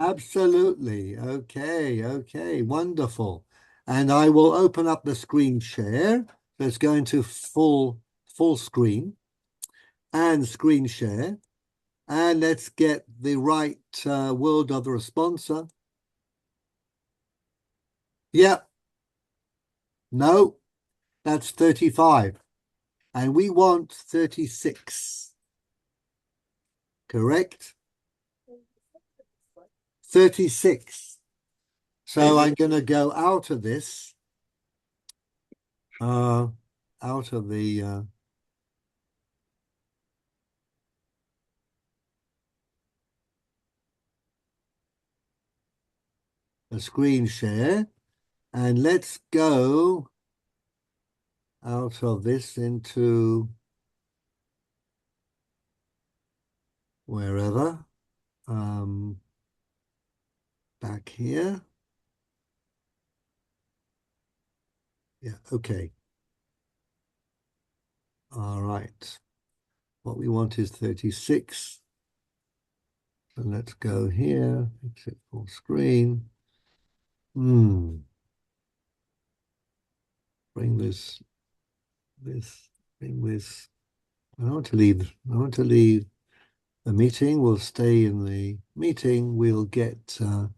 Absolutely. Okay, wonderful. And I will open up the screen share. So it's going to full screen and screen share. And let's get the right world of the responsa. Yep. No, that's 35. And we want 36. Correct? 36. So I'm going to go out of this, out of the screen share, and let's go out of this into wherever, back here. Yeah, okay. All right. What we want is 36. So let's go here, exit full screen. Bring this. I want to leave the meeting. We'll stay in the meeting. We'll get the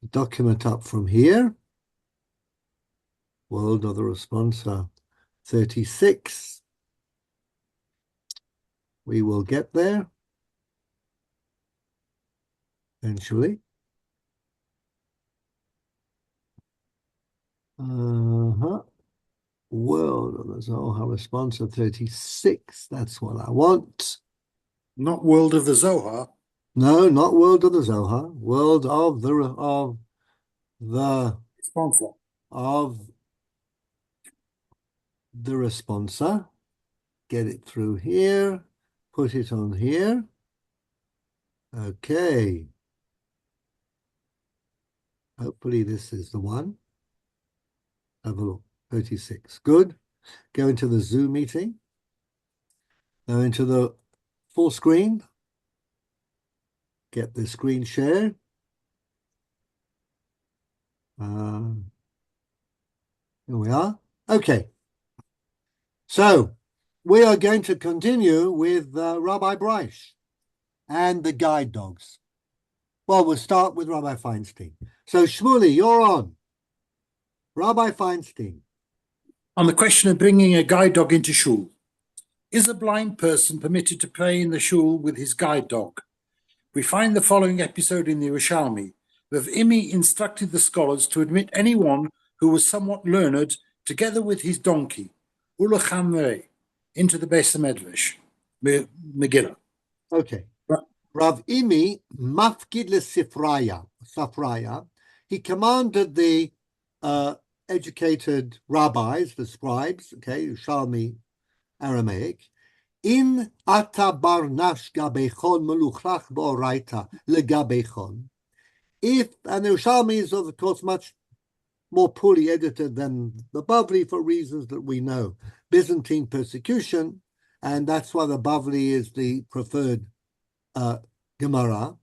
document up from here. World of the Responsa 36. We will get there eventually. World of the Zohar Responsa 36. That's what I want. Not World of the Zohar. No, not World of the Zohar. World of the Responsa. Of the Responsa. Get it through here. Put it on here. Okay. Hopefully this is the one. Have a look. 36. Good. Go into the Zoom meeting. Go into the full screen. Get the screen share. Here we are. Okay. So we are going to continue with Rabbi Bryce and the guide dogs. Well, we'll start with Rabbi Feinstein. So Shmuley, you're on. Rabbi Feinstein. On the question of bringing a guide dog into shul, is a blind person permitted to play in the shul with his guide dog? We find the following episode in the Yerushalmi. Rav Imi instructed the scholars to admit anyone who was somewhat learned, together with his donkey, Ulachamre, into the Beis HaMedrash, Megillah. Okay. Rav Imi, mafkid Safraya, he commanded the educated rabbis, the scribes, okay, Yerushalmi Aramaic, in atabarnash gabechon meluchlach bo'oraita legabechon. If, and the Yerushalmi is of course much more poorly edited than the Bavli for reasons that we know, Byzantine persecution, and that's why the Bavli is the preferred Gemara.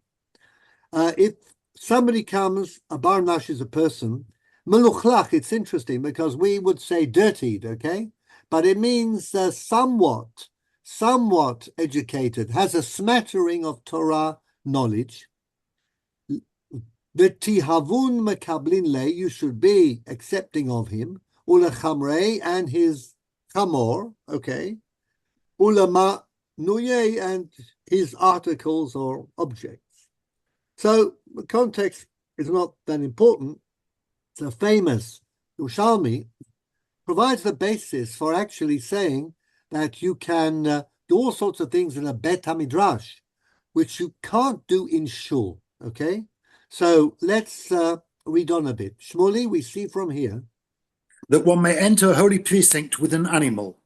If somebody comes, a barnash is a person, meluchlach, it's interesting because we would say dirtied, okay? But it means somewhat educated, has a smattering of Torah knowledge. The tihavun mekablin le, you should be accepting of him. Ulachamrei, and his chamor, okay. Ulama nuye, and his articles or objects. So the context is not that important. The famous Yerushalmi provides the basis for actually saying that you can do all sorts of things in a Bet HaMidrash, which you can't do in shul, okay? So let's read on a bit. Shmuley, we see from here that one may enter a holy precinct with an animal.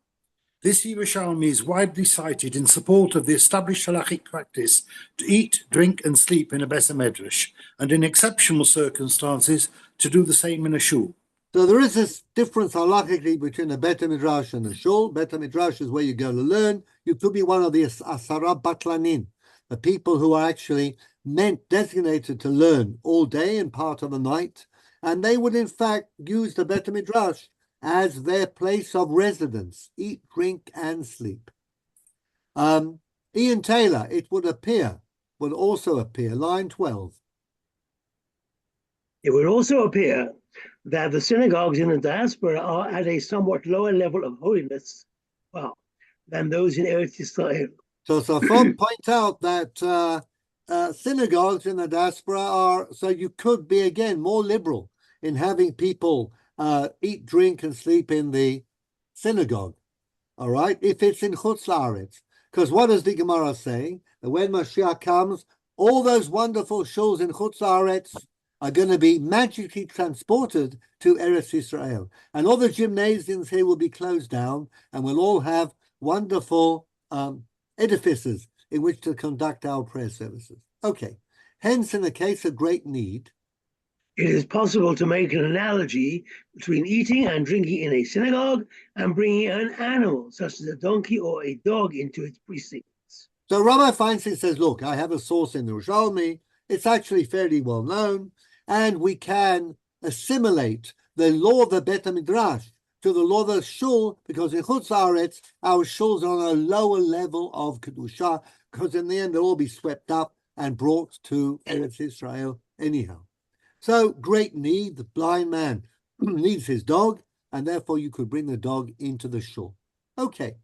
This Yerushalmi is widely cited in support of the established halachic practice to eat, drink, and sleep in a Beis HaMedrash, and in exceptional circumstances to do the same in a shul. So there is this difference halachically between a Bet HaMidrash and a shul. Bet HaMidrash is where you go to learn. You could be one of the Asara Batlanin, the people who are actually meant designated to learn all day and part of the night, and they would in fact use the Bet Midrash as their place of residence, eat, drink, and sleep. Ian Taylor, it would also appear, line 12. It would also appear that the synagogues in the diaspora are at a somewhat lower level of holiness, than those in Eretz Yisrael. So Safon points out that synagogues in the diaspora are, so you could be, again, more liberal in having people eat, drink, and sleep in the synagogue, all right, if it's in Chutz La'aretz. Because what does the Gemara say? That when Mashiach comes, all those wonderful shuls in Chutz La'aretz are going to be magically transported to Eretz Yisrael. And all the gymnasiums here will be closed down, and we'll all have wonderful edifices in which to conduct our prayer services. Okay, hence in a case of great need, it is possible to make an analogy between eating and drinking in a synagogue and bringing an animal, such as a donkey or a dog, into its precincts. So Rabbi Feinstein says, look, I have a source in the Yerushalmi. It's actually fairly well known, and we can assimilate the law of the Bet HaMidrash to the law of the shul, because in Chutz La'aretz, our shuls are on a lower level of Kedusha, because in the end, they'll all be swept up and brought to Eretz Israel anyhow. So, great need. The blind man needs his dog, and therefore you could bring the dog into the shul. Okay.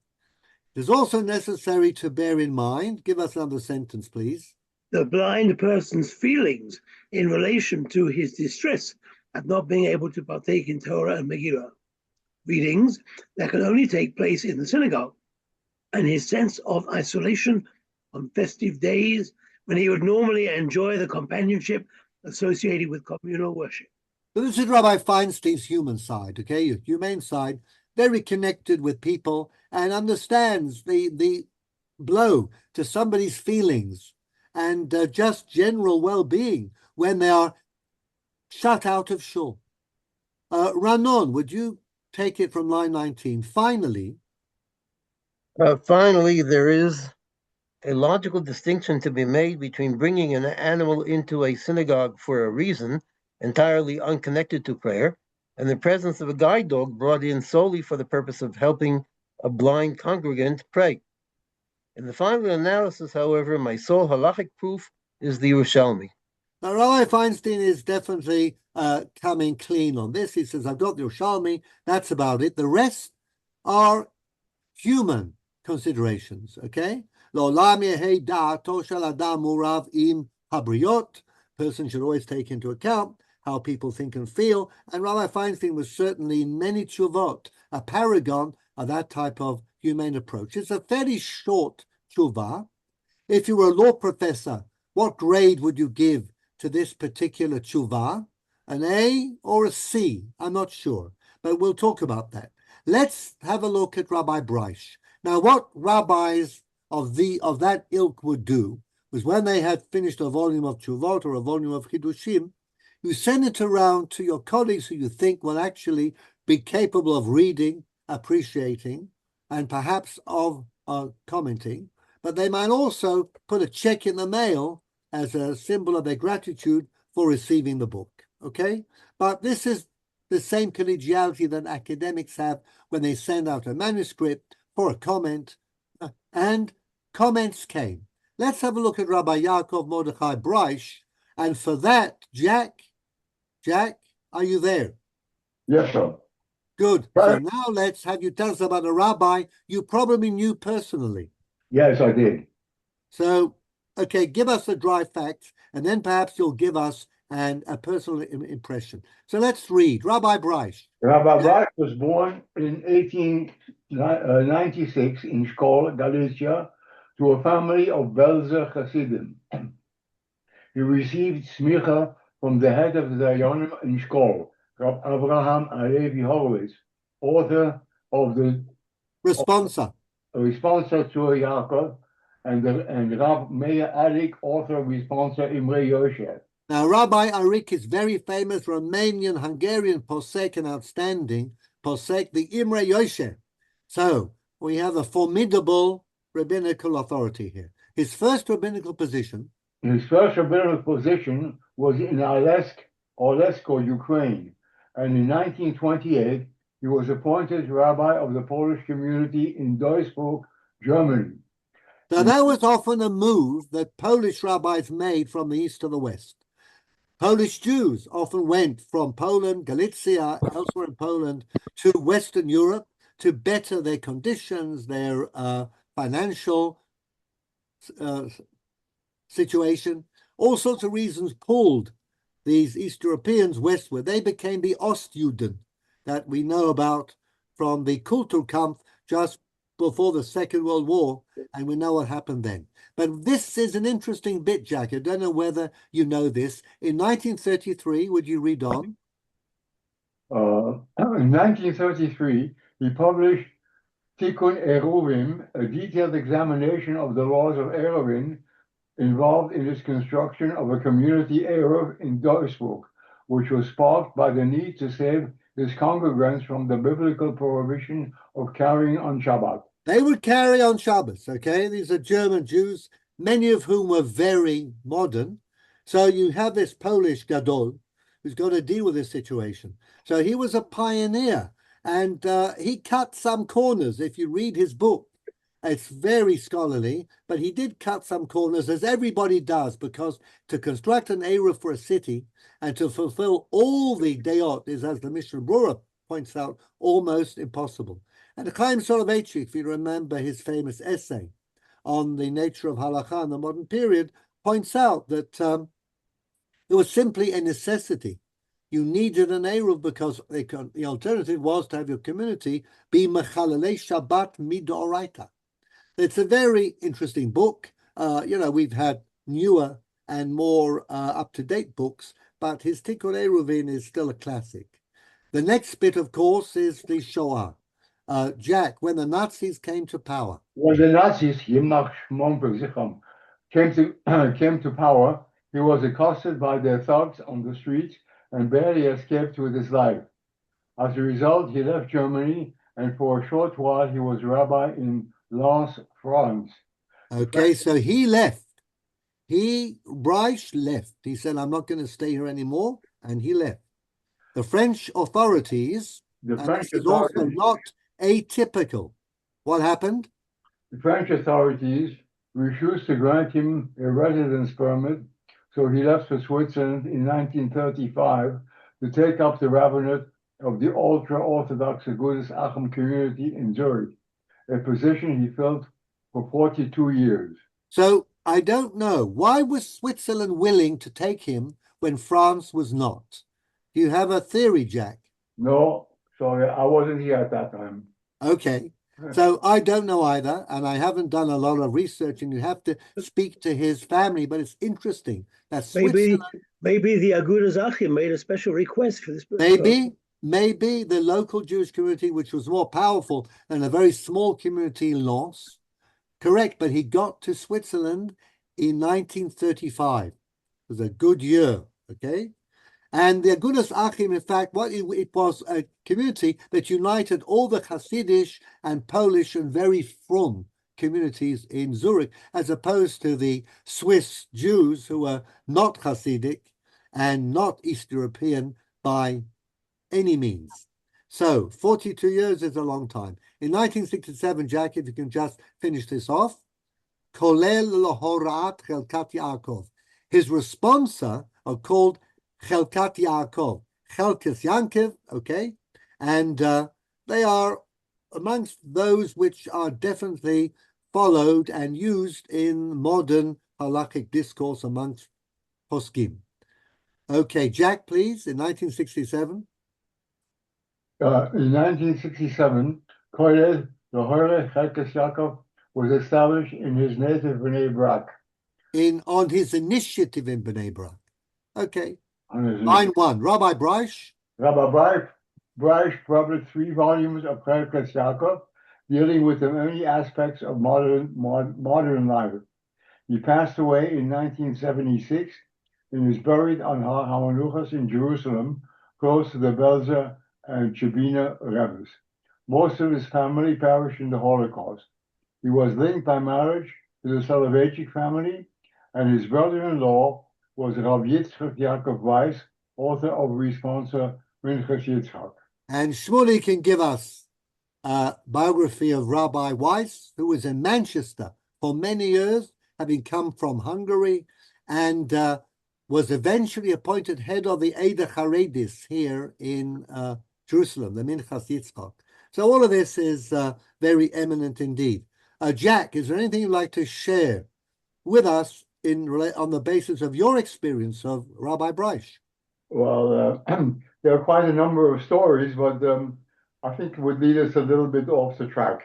It is also necessary to bear in mind, give us another sentence, please. The blind person's feelings in relation to his distress at not being able to partake in Torah and Megillah, readings that can only take place in the synagogue, and his sense of isolation on festive days when he would normally enjoy the companionship associated with communal worship. So this is Rabbi Feinstein's human side, okay, your humane side, very connected with people and understands the blow to somebody's feelings and just general well-being when they are shut out of shul. Ranon, would you take it from line 19? Finally, there is a logical distinction to be made between bringing an animal into a synagogue for a reason entirely unconnected to prayer and the presence of a guide dog brought in solely for the purpose of helping a blind congregant pray. In the final analysis, however, my sole halachic proof is the Yerushalmi. Now, Rabbi Feinstein is definitely coming clean on this. He says, I've got the Yerushalmi, that's about it. The rest are human considerations, okay? Person should always take into account how people think and feel. And Rabbi Feinstein was certainly in many tshuvot a paragon of that type of humane approach. It's a fairly short tshuva. If you were a law professor, what grade would you give to this particular tshuva? An A or a C? I'm not sure, but we'll talk about that. Let's have a look at Rabbi Breish. Now, what rabbis of that ilk would do was when they had finished a volume of Tshuvot or a volume of Chidushim, you send it around to your colleagues who you think will actually be capable of reading, appreciating, and perhaps of commenting, but they might also put a check in the mail as a symbol of their gratitude for receiving the book, okay? But this is the same collegiality that academics have when they send out a manuscript for a comment, and comments came. Let's have a look at Rabbi Yaakov Mordechai Breish, and for that, Jack, are you there? Yes, sir. Good. So now let's have you tell us about a rabbi you probably knew personally. Yes, I did. So, okay, give us the dry facts, and then perhaps you'll give us a personal impression. So let's read. Rabbi Breish. Rabbi Breish was born in 1896 in Shkol, Galicia, to a family of Belzer Hasidim. He received smicha from the head of the Dayanim in Shkol, Rabbi Abraham Alevi Horowitz, author of the Responsa to Yaakov, and Rav Meir Alik, author of Responsa Imre Yosef. Now, Rabbi Arik is very famous Romanian, Hungarian posek, and outstanding posek, the Imre Yosef. So we have a formidable rabbinical authority here. His first rabbinical position His first rabbinical position was in Olesko, Ukraine, and in 1928 he was appointed rabbi of the Polish community in Duisburg, Germany. So that was often a move that Polish rabbis made from the east to the west. Polish Jews often went from Poland, Galicia, elsewhere in Poland, to Western Europe to better their conditions, their financial situation. All sorts of reasons pulled these East Europeans westward. They became the Ostjuden that we know about from the Kulturkampf just before the Second World War, and we know what happened then. But this is an interesting bit, Jack. I don't know whether you know this. In 1933, would you read on? In 1933, he published Tikkun Eruvin, a detailed examination of the laws of Eruvin involved in its construction of a community Eruv in Duisburg, which was sparked by the need to save his congregants from the biblical prohibition of carrying on Shabbat. They would carry on Shabbos, okay? These are German Jews, many of whom were very modern. So you have this Polish Gadol who's got to deal with this situation. So he was a pioneer, and he cut some corners. If you read his book, it's very scholarly, but he did cut some corners, as everybody does, because to construct an Eruv for a city and to fulfill all the Deot is, as the Mishnah Berurah points out, almost impossible. And the Chaim Soloveitchik, if you remember his famous essay on the nature of halakha in the modern period, points out that it was simply a necessity. You needed an Eruv because the alternative was to have your community be Mechalalei Shabbat Midoraita. It's a very interesting book. We've had newer and more up-to-date books, but his Tikkun Eruvin is still a classic. The next bit, of course, is the Shoah. Jack, when the Nazis came to power. When the Nazis came to power, he was accosted by their thugs on the streets and barely escaped with his life. As a result, he left Germany, and for a short while he was rabbi in Lens, France. Okay, so he left. Reich left. He said, I'm not going to stay here anymore, and he left. The French authorities, and this is also not atypical. What happened? The French authorities refused to grant him a residence permit, so he left for Switzerland in 1935 to take up the rabbinate of the ultra-Orthodox Agudas Achim community in Zurich, a position he filled for 42 years. So I don't know. Why was Switzerland willing to take him when France was not? Do you have a theory, Jack? No, sorry, I wasn't here at that time. Okay. So I don't know either, and I haven't done a lot of research, and you have to speak to his family, but it's interesting that Switzerland... Maybe the Agudas Achim made a special request for this. Maybe the local Jewish community, which was more powerful than a very small community in Lens. Correct, but he got to Switzerland in 1935. It was a good year, okay? And the Agudas Achim, in fact, it was a community that united all the Hasidic and Polish and very frum communities in Zurich, as opposed to the Swiss Jews who were not Hasidic and not East European by any means. So 42 years is a long time. In 1967, Jack, if you can just finish this off, Kolel Lohorat Chelkat Yaakov. His responsa are called Chelkat Yaakov, Chelkas Yankiv, okay? And they are amongst those which are definitely followed and used in modern halakhic discourse amongst poskim. Okay, Jack, please, in 1967. In 1967, Kollel Lohore Chelkas Yaakov was established in his native Bnei Brak. On his initiative in Bnei Brak. Okay. Line 1, Rabbi Breish. Rabbi Breish published 3 volumes of Chelkas Yaakov, dealing with the many aspects of modern life. He passed away in 1976 and is buried on Har HaManuchas in Jerusalem, close to the Belzer and Chebina Rebbe's. Most of his family perished in the Holocaust. He was linked by marriage to the Soloveitchik family and his brother-in-law was Rav Yitzchak Yaakov Weiss, author of Responsa Minchas Yitzchak. And Shmuley can give us a biography of Rabbi Weiss, who was in Manchester for many years, having come from Hungary, and was eventually appointed head of the Eda Charedis here in Jerusalem, the Minchas Yitzchak. So all of this is very eminent indeed. Jack, is there anything you'd like to share with us on the basis of your experience of Rabbi Breish? Well, there are quite a number of stories, but I think it would lead us a little bit off the track.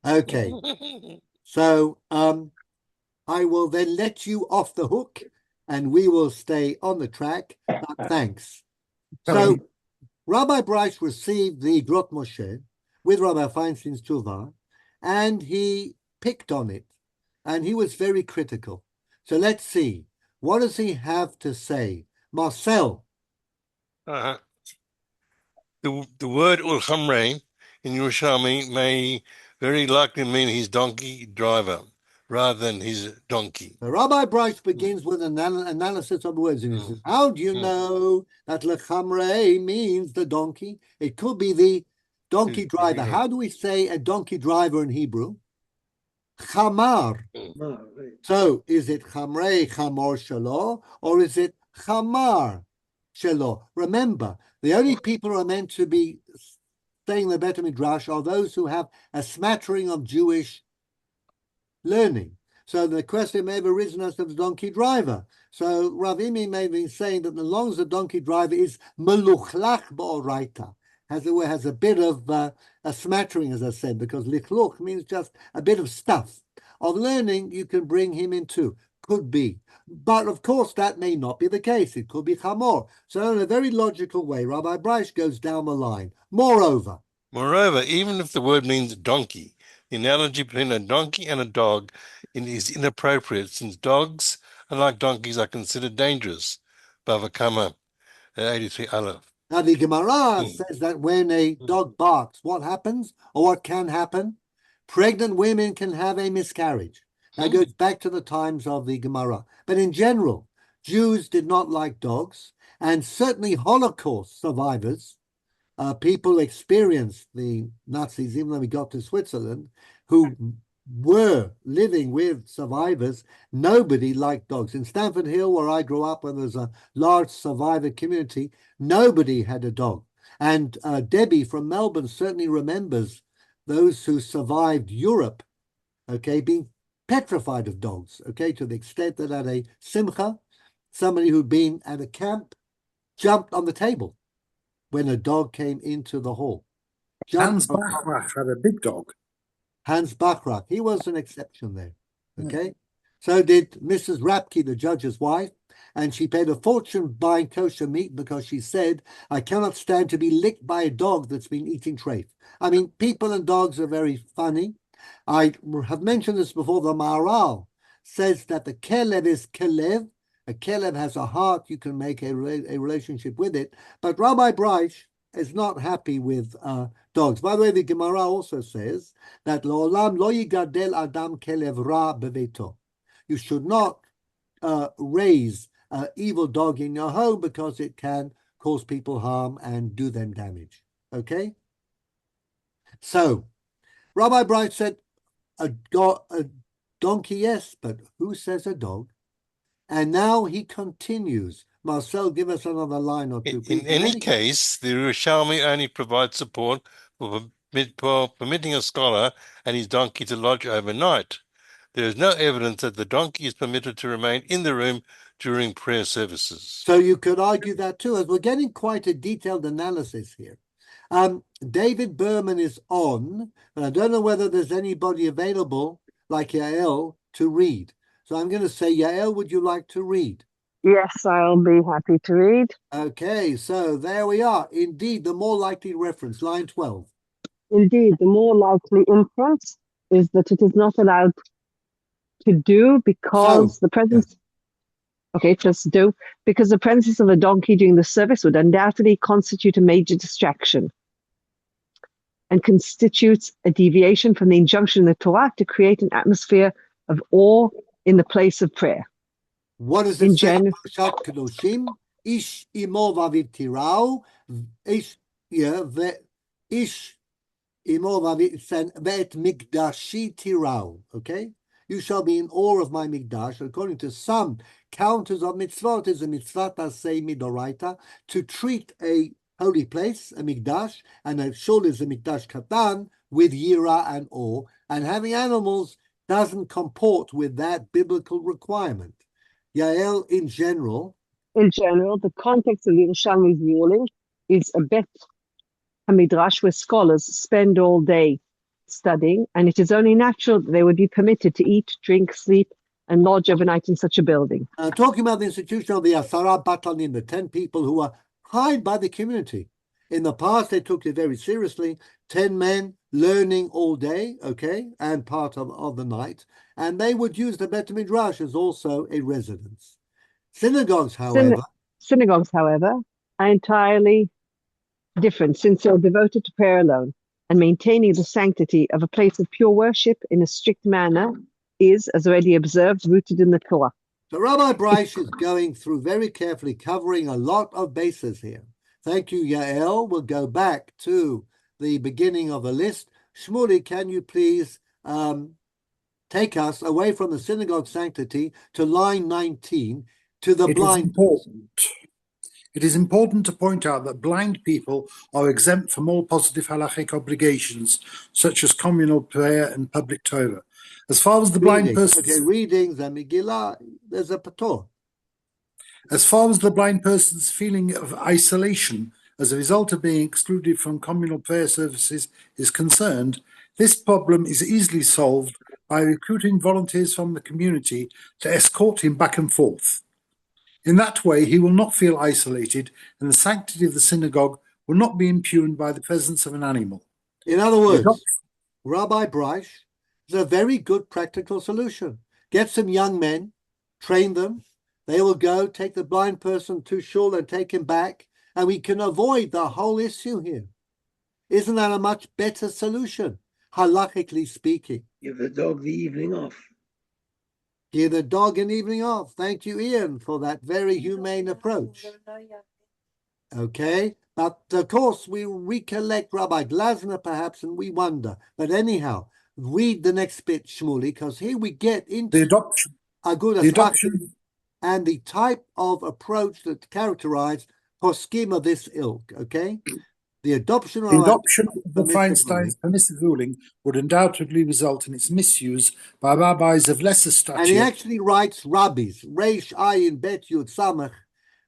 Okay. So I will then let you off the hook and we will stay on the track. Thanks. So Rabbi Breish received the Grot Moshe with Rabbi Feinstein's Tuvah, and he picked on it, and he was very critical. So let's see. What does he have to say? Marcel. The word Ulchamre in Yerushalmi may very likely mean his donkey driver rather than his donkey. So Rabbi Breish begins with an analysis of words, and he says, how do you know that Lechamre means the donkey? It could be the donkey driver. How do we say a donkey driver in Hebrew? Chamar. So is it Chamre, Chamor Shelo, or is it Chamar Shelo? Remember, the only people who are meant to be saying the Bet Midrash are those who have a smattering of Jewish learning. So the question may have arisen as to the donkey driver. So Rav Imi may be saying that as long as the donkey driver is meluchlach ba'oraita, has a bit of a smattering, as I said, because lichluch means just a bit of stuff of learning, you can bring him into. Could be. But of course, that may not be the case. It could be chamor. So in a very logical way, Rabbi Breish goes down the line. Moreover, even if the word means donkey, the analogy between a donkey and a dog is inappropriate, since dogs, unlike donkeys, are considered dangerous. Bava Kama 83 Aleph. Now the Gemara says that when a dog barks, what happens or what can happen? Pregnant women can have a miscarriage. That goes back to the times of the Gemara. But in general, Jews did not like dogs, and certainly Holocaust survivors, people experienced the Nazis, even though we got to Switzerland, who were living with survivors. Nobody liked dogs. In Stamford Hill, where I grew up, when there's a large survivor community, nobody had a dog. And Debbie from Melbourne certainly remembers those who survived Europe, okay, being petrified of dogs, okay, to the extent that at a simcha, somebody who'd been at a camp jumped on the table when a dog came into the hall. Hans Bachrach had a big dog. Hans Bachrach, he was an exception there, okay? So did Mrs. Rapke, the judge's wife, and she paid a fortune buying kosher meat because she said, I cannot stand to be licked by a dog that's been eating treif. I mean, people and dogs are very funny. I have mentioned this before. The Maharal says that the kelev is kelev. A kelev has a heart. You can make a relationship with it. But Rabbi Breish is not happy with dogs. By the way, the Gemara also says that Lo'olam lo yigadel adam kelev ra beveto. You should not raise an evil dog in your home because it can cause people harm and do them damage. Okay? So, Rabbi Breish said, a donkey, yes, but who says a dog? And now he continues. Marcel, give us another line or two. In any case, the Yerushalmi only provides support for permitting a scholar and his donkey to lodge overnight. There is no evidence that the donkey is permitted to remain in the room during prayer services. So you could argue that too, as we're getting quite a detailed analysis here. David Berman is on, but I don't know whether there's anybody available like Yael to read. So I'm going to say, Yael, would you like to read? Yes, I'll be happy to read. Okay, so there we are. Indeed, the more likely reference, line 12. Indeed, the more likely inference is that it is not allowed to do because the presence... Yeah. Okay, just do. Because the presence of a donkey during the service would undoubtedly constitute a major distraction and constitutes a deviation from the injunction in the Torah to create an atmosphere of awe in the place of prayer. What does it In say? general, Parshat Kedoshim, Ish imo vaviv tirau, Ish, yeah, Ish imo vaviv ve'et mikdashi tirau, okay? You shall be in awe of my mikdash. According to some counters of mitzvot, is a mitzvah tasei midoraita, to treat a holy place, a mikdash, and a shul is a mikdash katan, with yira and awe, and having animals doesn't comport with that biblical requirement. Yael, in general, the context of Yerushalmi's ruling is a bet Hamidrash where scholars spend all day studying, and it is only natural that they would be permitted to eat, drink, sleep, and lodge overnight in such a building. Talking about the institution of the Asara Batlanim, the 10 people who were hired by the community. In the past, they took it very seriously. 10 men learning all day, okay, and part of the night. And they would use the Bet Midrash as also a residence. Synagogues, however, are entirely different, since they are devoted to prayer alone, and maintaining the sanctity of a place of pure worship in a strict manner is, as already observed, rooted in the Torah. So Rabbi Bryce is going through very carefully, covering a lot of bases here. Thank you, Yael. We'll go back to the beginning of the list. Shmuley, can you please take us away from the synagogue sanctity to line 19, to the blind person? It is important to point out that blind people are exempt from all positive halachic obligations, such as communal prayer and public Torah. As far as the blind person, readings and Megillah, there's a pator. As far as the blind person's feeling of isolation as a result of being excluded from communal prayer services is concerned, this problem is easily solved by recruiting volunteers from the community to escort him back and forth. In that way, he will not feel isolated, and the sanctity of the synagogue will not be impugned by the presence of an animal. In other words, Rabbi Bryce is a very good practical solution. Get some young men, train them. They will go take the blind person to shul and take him back, and we can avoid the whole issue here. Isn't that a much better solution, halachically speaking? Give the dog the evening off. Give the dog an evening off. Thank you, Ian, for that very humane approach. Okay, but of course we recollect Rabbi Glasner perhaps, and we wonder. But anyhow, read the next bit, Shmuley, because here we get into the adoption and the type of approach that characterized poskim of this ilk. Okay, the adoption of the Feinstein's permissive ruling would undoubtedly result in its misuse by rabbis of lesser stature. And he actually writes rabbis, Reish Ayin Bet Yud Samach.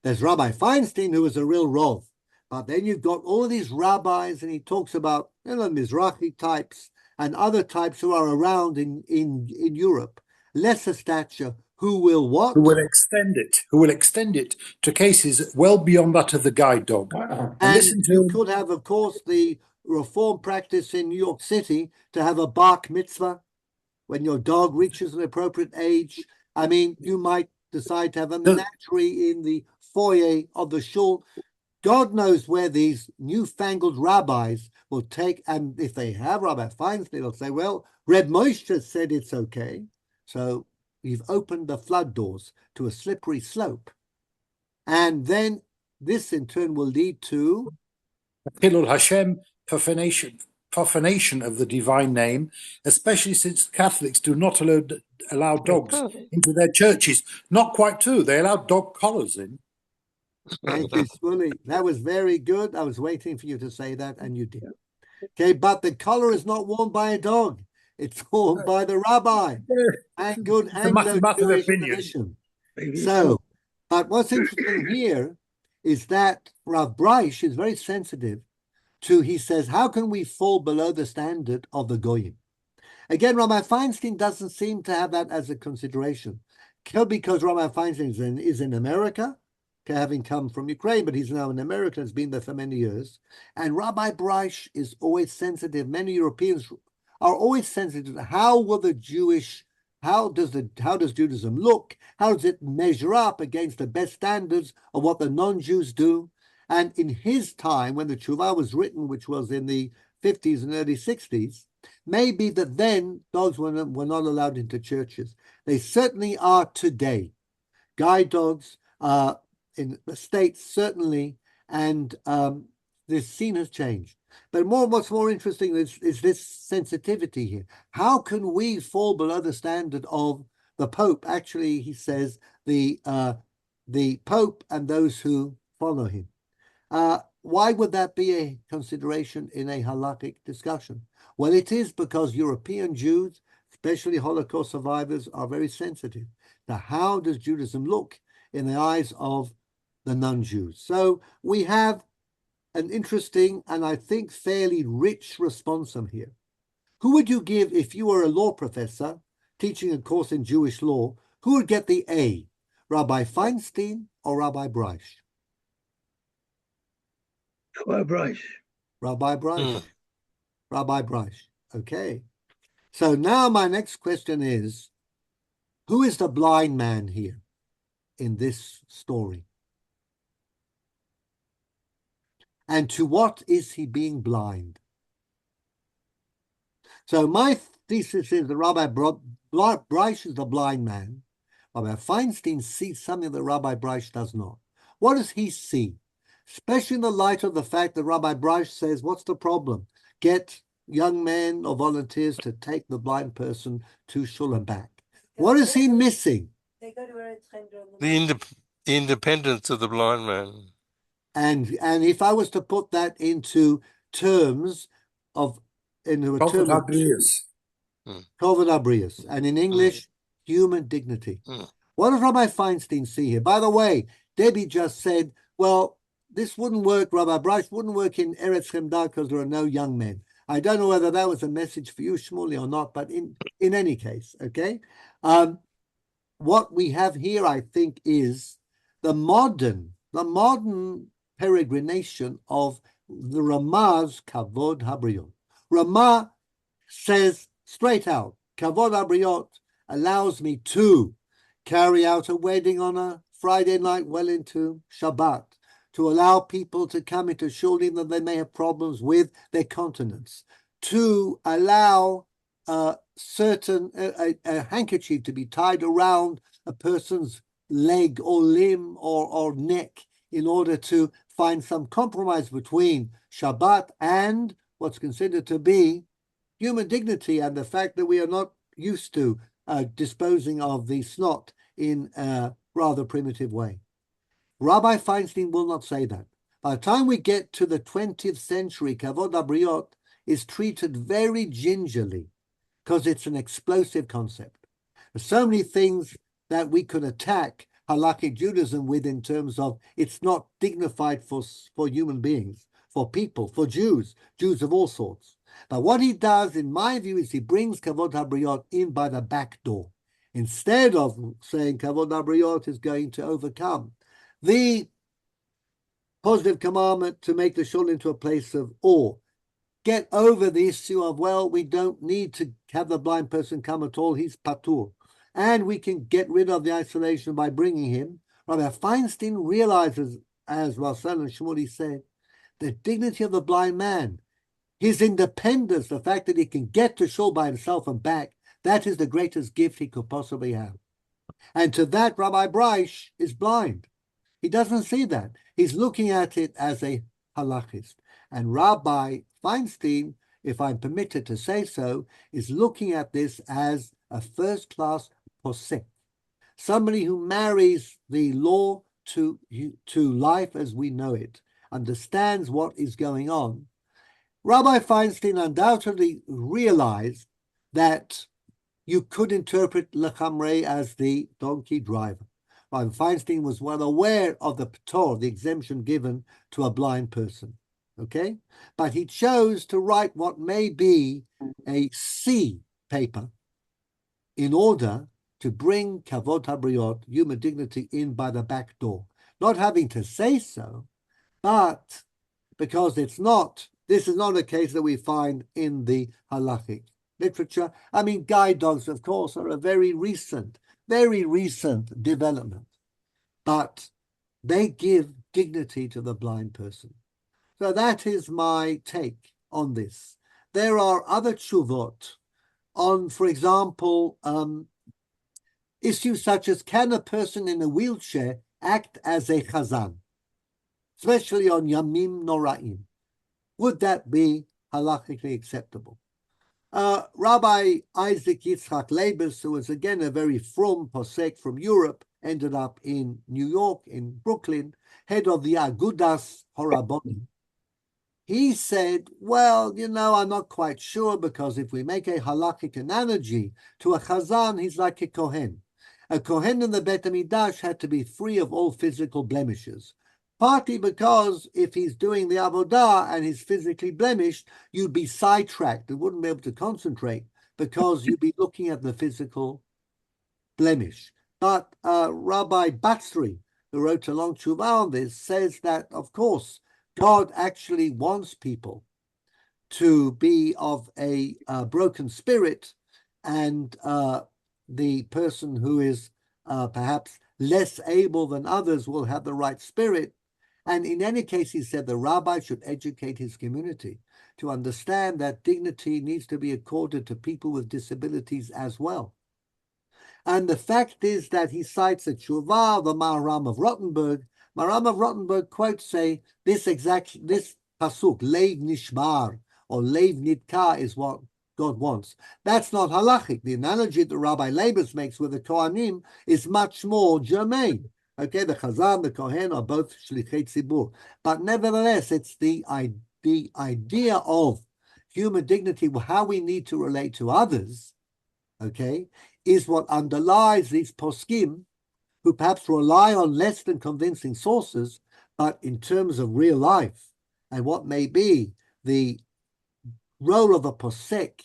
There's Rabbi Feinstein, who is a real rov. But then you've got all of these rabbis, and he talks about, Mizrahi types and other types who are around in Europe, lesser stature, who will what? Who will extend it to cases well beyond that of the guide dog. And you could have, of course, the reform practice in New York City to have a bar mitzvah when your dog reaches an appropriate age. I mean, you might decide to have a menagerie in the foyer of the shul. God knows where these newfangled rabbis will take, and if they have Rabbi Feinstein, they'll say, well, Reb Moshe said it's okay. So you've opened the flood doors to a slippery slope. And then this in turn will lead to Hilul Hashem, profanation of the divine name, especially since Catholics do not allow dogs into their churches. Not quite true. They allow dog collars in. Thank you, Shmuley. That was very good. I was waiting for you to say that, and you did. Okay, but the collar is not worn by a dog. It's worn by the rabbi. And good Anglo-Jewish tradition. So, but what's interesting here is that Rav Bryce is very sensitive to, he says, how can we fall below the standard of the Goyim? Again, Rabbi Feinstein doesn't seem to have that as a consideration. Because Rabbi Feinstein is in America, having come from Ukraine, but he's now in America, has been there for many years. And Rabbi Bryce is always sensitive. Many Europeans are always sensitive to how does Judaism look? How does it measure up against the best standards of what the non-Jews do? And in his time, when the Tshuva was written, which was in the 50s and early 60s, Maybe that then dogs were not allowed into churches. They certainly are today. Guide dogs are in the States, certainly, and this scene has changed. But what's more interesting is this sensitivity here. How can we fall below the standard of the Pope? Actually, he says the Pope and those who follow him. Why would that be a consideration in a halakhic discussion? Well, it is because European Jews, especially Holocaust survivors, are very sensitive. Now, how does Judaism look in the eyes of the non-Jews? So we have an interesting and I think fairly rich responsum here. Who would you give if you were a law professor teaching a course in Jewish law? Who would get the A, Rabbi Feinstein or Rabbi Breish? Rabbi Breish. Rabbi Breish. Rabbi Breish. Okay. So now my next question is, who is the blind man here in this story? And to what is he being blind? So my thesis is that Rabbi Breish is the blind man. Rabbi Feinstein sees something that Rabbi Breish does not. What does he see? Especially in the light of the fact that Rabbi Breish says, what's the problem? Get young men or volunteers to take the blind person to shul and back. What is he missing? The independence of the blind man. And if I was to put that into terms of Kavod habrius. Kavod habrius, and in English, human dignity. What does Rabbi Feinstein see here? By the way, Debbie just said, well, this wouldn't work, Rabbi Breish wouldn't work in Eretz Chemda because there are no young men. I don't know whether that was a message for you, Shmuley, or not, but in any case, okay? What we have here, I think, is the modern peregrination of the Ramah's Kavod Habriot. Ramah says straight out, Kavod Habriot allows me to carry out a wedding on a Friday night well into Shabbat, to allow people to come into shul even though they may have problems with their continence, to allow a handkerchief to be tied around a person's leg or limb or neck in order to find some compromise between Shabbat and what's considered to be human dignity and the fact that we are not used to disposing of the snot in a rather primitive way. Rabbi Feinstein will not say that. By the time we get to the 20th century, Kavod Habriot is treated very gingerly because it's an explosive concept. There's so many things that we could attack halakhic Judaism with in terms of it's not dignified for human beings, for people, for Jews of all sorts. But what he does, in my view, is he brings Kavod Habriot in by the back door. Instead of saying Kavod Habriot is going to overcome the positive commandment to make the shul into a place of awe, get over the issue of, well, we don't need to have the blind person come at all, he's patur. And we can get rid of the isolation by bringing him. Rabbi Feinstein realizes, as Russell and Shmuley said, the dignity of the blind man, his independence, the fact that he can get to shul by himself and back, that is the greatest gift he could possibly have. And to that, Rabbi Breish is blind. He doesn't see that. He's looking at it as a halachist. And Rabbi Feinstein, if I'm permitted to say so, is looking at this as a first-class posek, somebody who marries the law to life as we know it, understands what is going on. Rabbi Feinstein undoubtedly realized that you could interpret lechamrei as the donkey driver. Rabbi Feinstein was well aware of the ptor, the exemption given to a blind person, okay? But he chose to write what may be a C paper in order to bring Kavod Habriot, human dignity, in by the back door. Not having to say so, but because this is not a case that we find in the halachic literature. I mean, guide dogs, of course, are a very recent development, but they give dignity to the blind person. So that is my take on this. there are other tshuvot on, for example, issues such as, can a person in a wheelchair act as a chazan, especially on yamim noraim? Would that be halachically acceptable? Rabbi Isaac Yitzchak Leibus, who was again a very frum posek from Europe, ended up in New York, in Brooklyn, head of the Agudas Horabonim. He said, well, I'm not quite sure, because if we make a halakhic analogy to a chazan, he's like a kohen. A kohen in the Bet HaMikdash had to be free of all physical blemishes. Partly because if he's doing the avodah and he's physically blemished, you'd be sidetracked and wouldn't be able to concentrate because you'd be looking at the physical blemish. But Rabbi Batsri, who wrote a long tshuva on this, says that, of course, God actually wants people to be of a broken spirit, and the person who is perhaps less able than others will have the right spirit. And in any case, he said the rabbi should educate his community to understand that dignity needs to be accorded to people with disabilities as well. And the fact is that he cites a tshuva, the Maharam of Rottenburg. Maharam of Rottenburg quotes this pasuk, Leiv Nishbar, or Leiv Nidka, is what God wants. That's not halachic. The analogy that Rabbi Leibus makes with the Kohanim is much more germane. Okay, the Chazan, the Kohen are both Shlichei Tzibur. But nevertheless, it's the idea of human dignity, how we need to relate to others, okay, is what underlies these poskim, who perhaps rely on less than convincing sources, but in terms of real life and what may be the role of a posek,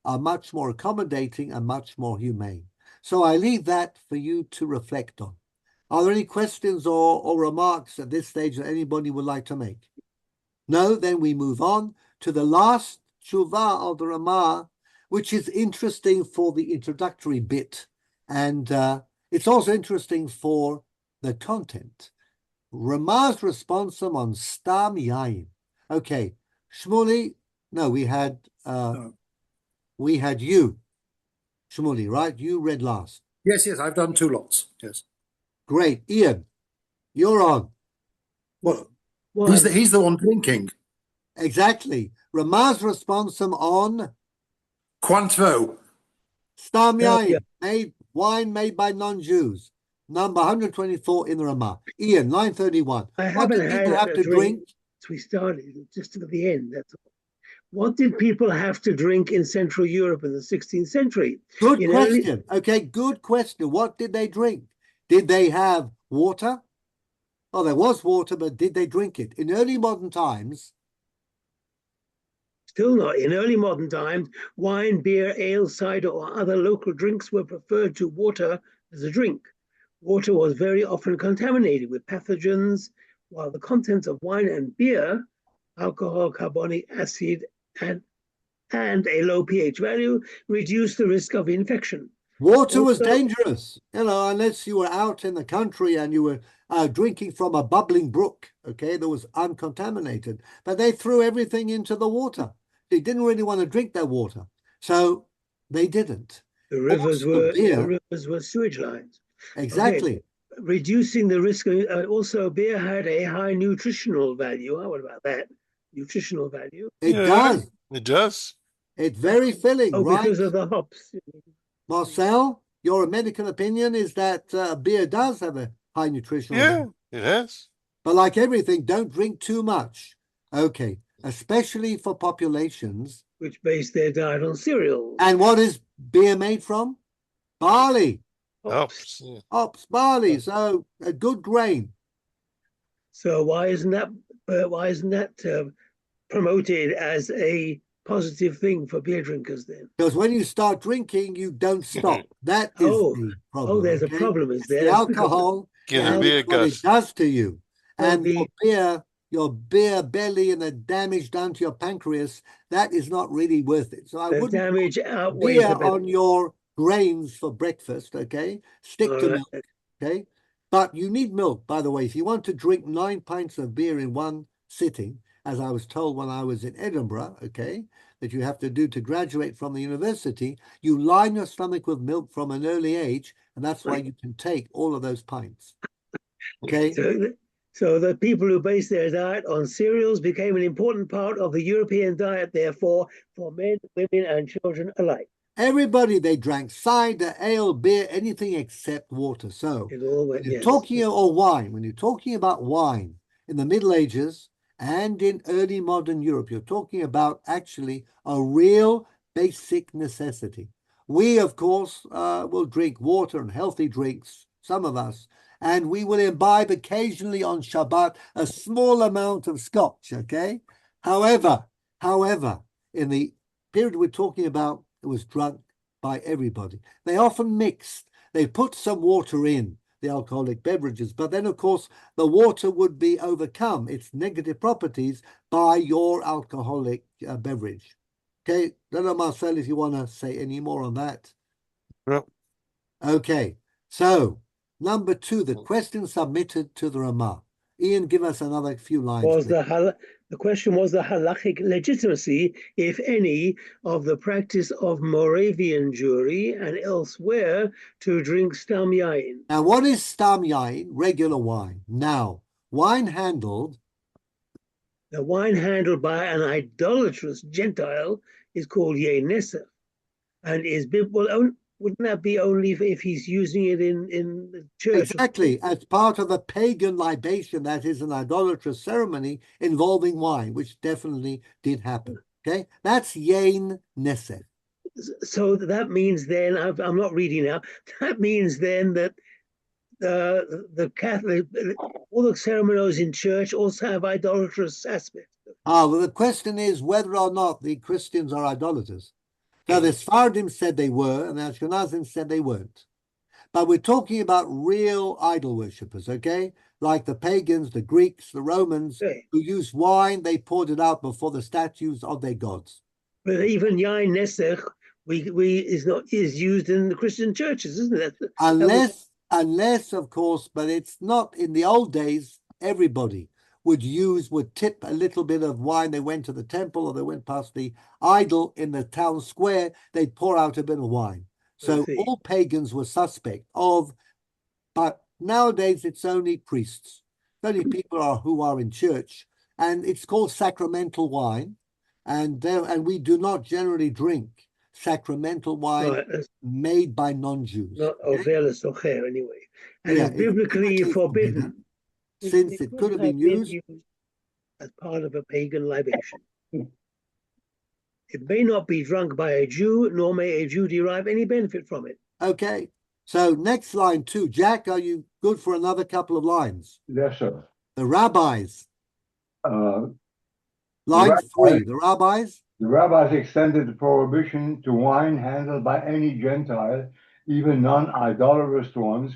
are much more accommodating and much more humane. So I leave that for you to reflect on. Are there any questions or remarks at this stage that anybody would like to make? No, then we move on to the last tshuva of the Ramah, which is interesting for the introductory bit. And it's also interesting for the content. Ramah's Responsa on Stam Yain. Okay, Shmuley, no, we had you, Shmuley, right? You read last. Yes, I've done 2 lots, yes. Great. Ian, you're on. Well, he's the one drinking. Exactly. Ramah's Responsum on Quantvo. Stam Yain, wine made by non-Jews. Number 124 in the Ramah. Ian, line 31. What did people have to drink? We started just at the end. That's all. What did people have to drink in Central Europe in the 16th century? Good question. Okay, good question. What did they drink? Did they have water? Oh, there was water, but did they drink it? In early modern times? Still not. In early modern times, wine, beer, ale, cider, or other local drinks were preferred to water as a drink. Water was very often contaminated with pathogens, while the contents of wine and beer, alcohol, carbonic acid, and a low pH value, reduced the risk of infection. Water was dangerous, unless you were out in the country and you were drinking from a bubbling brook, okay, that was uncontaminated. But they threw everything into the water. They didn't really want to drink that water, so they didn't. The rivers were sewage lines. Exactly. Okay. Reducing the risk. Also, beer had a high nutritional value. What about that? Nutritional value? It does. It does. It's very filling, right? Because of the hops. Marcel, your medical opinion is that beer does have a high nutritional value. It has. But like everything, don't drink too much. Okay, especially for populations which base their diet on cereals. And what is beer made from? Barley. Hops. Hops, barley. So a good grain. So why isn't that promoted as a positive thing for beer drinkers then? Because when you start drinking, you don't stop. That is the problem. Oh, there's a problem, is there? The alcohol and what it does to you. And your beer belly and the damage done to your pancreas, that is not really worth it. So I wouldn't damage outweighs beer on your grains for breakfast, okay? Stick to milk, okay? But you need milk, by the way. If you want to drink 9 pints of beer in one sitting, as I was told when I was in Edinburgh, okay, that you have to do to graduate from the university. You line your stomach with milk from an early age, and that's why you can take all of those pints. Okay. So the people who based their diet on cereals became an important part of the European diet, therefore, for men, women, and children alike. Everybody, they drank cider, ale, beer, anything except water. So when you're talking or wine, when you're talking about wine in the Middle Ages and in early modern Europe, you're talking about actually a real basic necessity. We, of course, will drink water and healthy drinks, some of us, and we will imbibe occasionally on Shabbat a small amount of scotch, okay? However, in the period we're talking about, it was drunk by everybody. They often mixed. They put some water in the alcoholic beverages, but then, of course, the water would be overcome, its negative properties, by your alcoholic beverage. Okay, don't know, Marcel, if you want to say any more on that. Yep. Okay, so number 2, the question submitted to the Ramah. Ian, give us another few lines. The question was the halachic legitimacy, if any, of the practice of Moravian Jewry and elsewhere to drink stam yain. Now, what is stam yain? Regular wine. Now, wine handled. The wine handled by an idolatrous Gentile is called yain nesef, and is well. Wouldn't that be only if he's using it in the church? Exactly, as part of a pagan libation, that is an idolatrous ceremony involving wine, which definitely did happen. Okay, that's yain nesef. So that means then, I'm not reading now, that means then that the Catholic, all the ceremonies in church also have idolatrous aspects. Well, the question is whether or not the Christians are idolaters. So the Sephardim said they were, and the Ashkenazim said they weren't. But we're talking about real idol worshippers, okay? Like the pagans, the Greeks, the Romans, who used wine, they poured it out before the statues of their gods. But even yain nesech is used in the Christian churches, isn't it? Unless, of course, but it's not. In the old days, everybody would tip a little bit of wine. They went to the temple or they went past the idol in the town square, they'd pour out a bit of wine. So all pagans were suspect of, but nowadays it's only priests. It's only people who are in church, and it's called sacramental wine, and we do not generally drink sacramental wine made by non-Jews. Not ovela socher anyway. And it's biblically forbidden. Since it could have been used as part of a pagan libation. It may not be drunk by a Jew, nor may a Jew derive any benefit from it. Okay. So next line 2. Jack, are you good for another couple of lines? Yes, sir. The rabbis. Line 3. The rabbis. The rabbis extended the prohibition to wine handled by any Gentile, even non-idolatrous ones,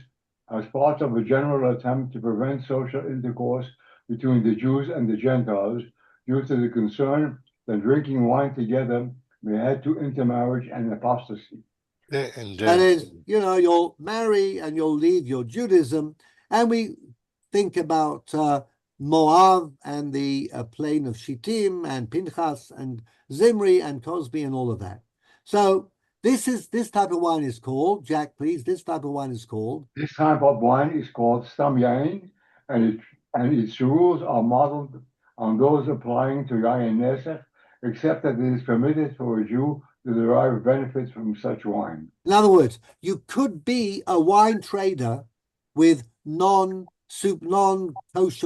as part of a general attempt to prevent social intercourse between the Jews and the Gentiles, due to the concern that drinking wine together may head to intermarriage and apostasy. That is, you'll marry and you'll leave your Judaism. And we think about Moab and the plain of Shittim and Pinchas and Zimri and Cosby and all of that. So this type of wine is called, Jack, please, this type of wine is called? This type of wine is called stam yain, and its rules are modeled on those applying to yain nesef, except that it is permitted for a Jew to derive benefits from such wine. In other words, you could be a wine trader with non-kosher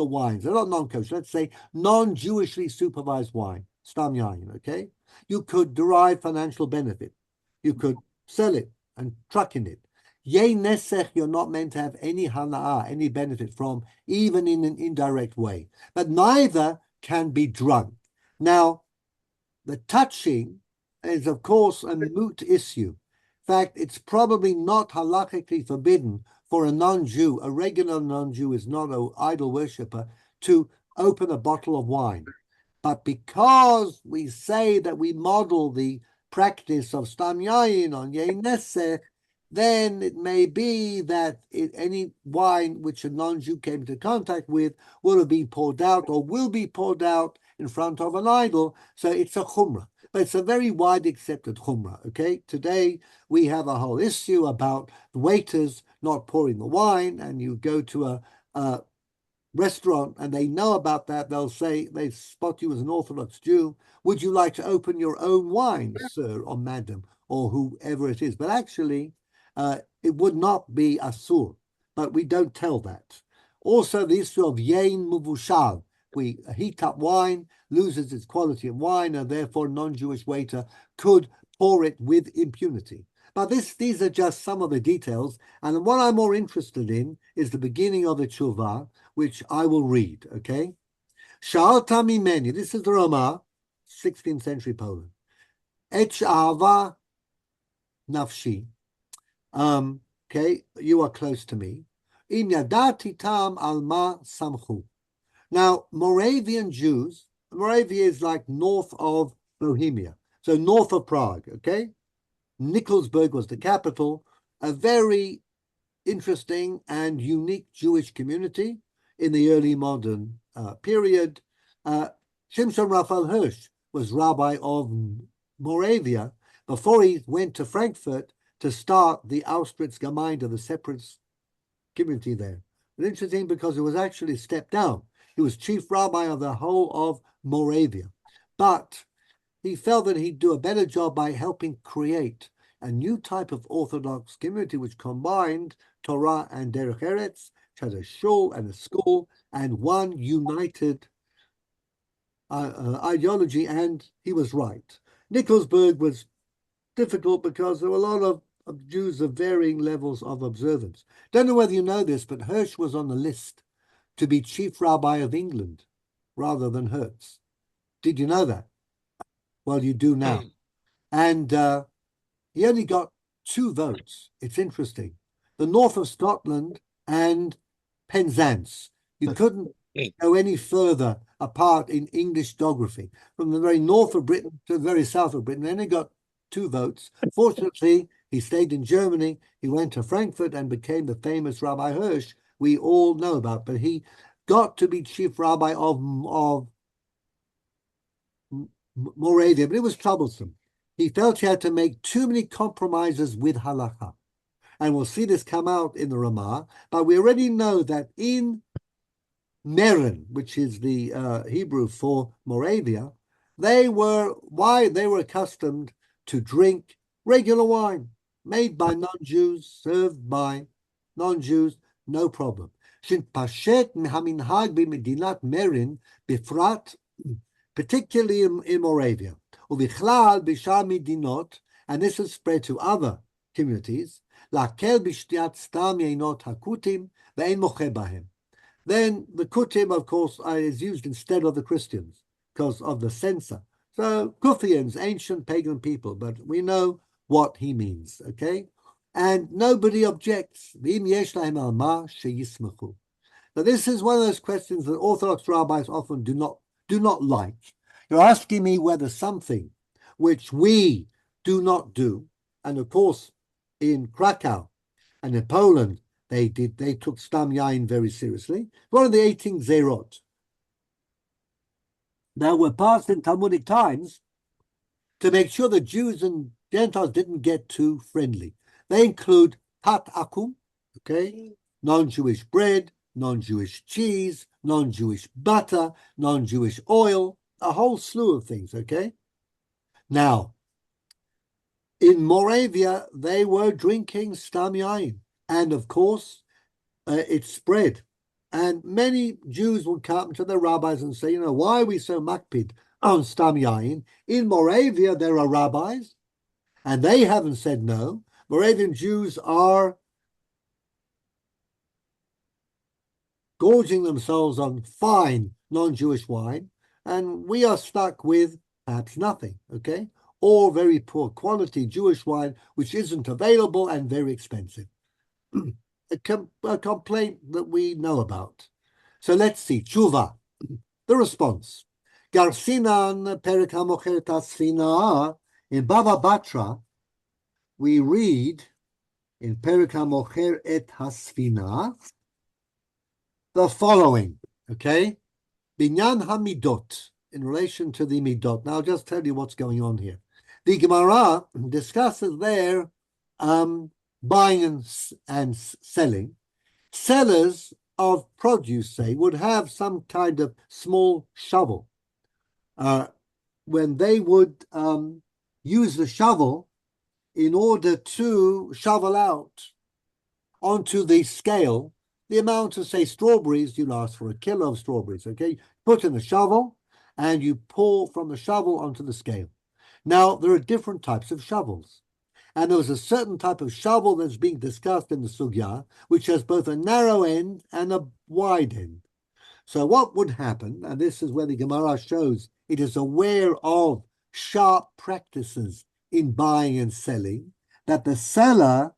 wines. They're not non-kosher, let's say non-Jewishly supervised wine, stam yain, okay? You could derive financial benefit. You could sell it and truck in it. Yain nesech, you're not meant to have any hana'ah, any benefit from, even in an indirect way. But neither can be drunk. Now, the touching is, of course, a moot issue. In fact, it's probably not halachically forbidden for a non-Jew, a regular non-Jew is not an idol worshipper, to open a bottle of wine. But because we say that we model the practice of stam yain on yain nesech, then it may be that any wine which a non-Jew came into contact with will have been poured out or will be poured out in front of an idol. So it's a chumrah. But it's a very wide accepted chumrah, okay? Today, we have a whole issue about the waiters not pouring the wine, and you go to a restaurant and they know about that. They'll say, they spot you as an Orthodox Jew. Would you like to open your own wine, sir or madam, or whoever it is? But actually, it would not be asur, but we don't tell that. Also, the issue of yain muvushal, we heat up wine, loses its quality of wine, and therefore a non-Jewish waiter could pour it with impunity. But these are just some of the details, and what I'm more interested in is the beginning of the tshuva, which I will read, okay? Sha'alta mimeni, this is the Rama, 16th century Poland. Et sha'ava nafshi, okay, you are close to me. Im yadati tam alma samchu. Now, Moravian Jews, Moravia is like north of Bohemia, so north of Prague, okay? Nikolsburg was the capital, a very interesting and unique Jewish community in the early modern period. Shimshon Raphael Hirsch was rabbi of Moravia before he went to Frankfurt to start the Auschwitz Gemeinde, the separate community there. But interesting because it was actually stepped down. He was chief rabbi of the whole of Moravia. But he felt that he'd do a better job by helping create a new type of Orthodox community which combined Torah and Derech Eretz, which had a shul and a school and one united ideology, and he was right. Nikolsburg was difficult because there were a lot of Jews of varying levels of observance. Don't know whether you know this, but Hirsch was on the list to be chief rabbi of England rather than Hertz. Did you know that? Well, you do now. And he only got 2 votes. It's interesting. The north of Scotland and Penzance. You couldn't go any further apart in English geography. From the very north of Britain to the very south of Britain, and he got 2 votes. Fortunately, he stayed in Germany. He went to Frankfurt and became the famous Rabbi Hirsch we all know about. But he got to be chief rabbi of Moravia, but it was troublesome. He felt he had to make too many compromises with halakha. And we'll see this come out in the Ramah, but we already know that in Meren, which is the Hebrew for Moravia, they were accustomed to drink regular wine made by non-Jews, served by non-Jews, no problem. Shinpashet mehaminhag b'medinat Meren bifrat, particularly in Moravia, ubichlal b'shar midinot, and this has spread to other communities. Lakel b'shtiat stam yeinot hakutim ve'en moche bahem. Then the kutim, of course, is used instead of the Christians because of the censor. So Kuthians, ancient pagan people, but we know what he means, okay? And nobody objects. V'im yesh lahem al ma sheyismachu. Now this is one of those questions that Orthodox rabbis often do not like. You're asking me whether something which we do not do, and of course in Krakow and in Poland, they took Stam Yain very seriously. One of the 18 Zerot that were passed in Talmudic times to make sure that Jews and Gentiles didn't get too friendly. They include Pat Akum, okay, non-Jewish bread, non-Jewish cheese, non-Jewish butter, non-Jewish oil, a whole slew of things, okay? Now, in Moravia, they were drinking Stam Yain. And of course, it spread. And many Jews would come to their rabbis and say, why are we so makpid on Stam Yain? In Moravia, there are rabbis, and they haven't said no. Moravian Jews are gorging themselves on fine non-Jewish wine, and we are stuck with perhaps nothing, okay? Or very poor quality Jewish wine, which isn't available and very expensive. A complaint that we know about. So let's see, tshuva, the response. Garsinan Perek HaMocher Tasfina, in Bava Batra, we read in Perek HaMocher et Hasfina, the following, okay? Binyan HaMidot, in relation to the Midot. Now, I'll just tell you what's going on here. The Gemara discusses there buying and selling. Sellers of produce, say, would have some kind of small shovel. When they would use the shovel in order to shovel out onto the scale the amount of, say, strawberries you'll ask for a kilo of strawberries, okay? Put in a shovel and you pour from the shovel onto the scale. Now, there are different types of shovels. And there was a certain type of shovel that's being discussed in the sugya, which has both a narrow end and a wide end. So what would happen, and this is where the Gemara shows it is aware of sharp practices in buying and selling, that the seller,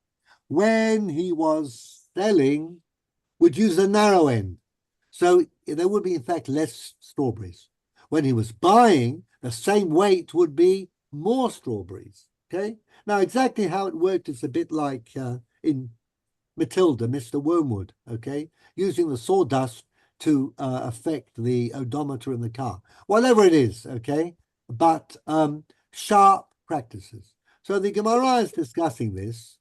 when he was selling, would use the narrow end. So there would be, in fact, less strawberries. When he was buying, the same weight would be more strawberries, okay? Now, exactly how it worked is a bit like in Matilda, Mr. Wormwood, okay? Using the sawdust to affect the odometer in the car. Whatever it is, okay? But sharp practices. So the Gemara is discussing this,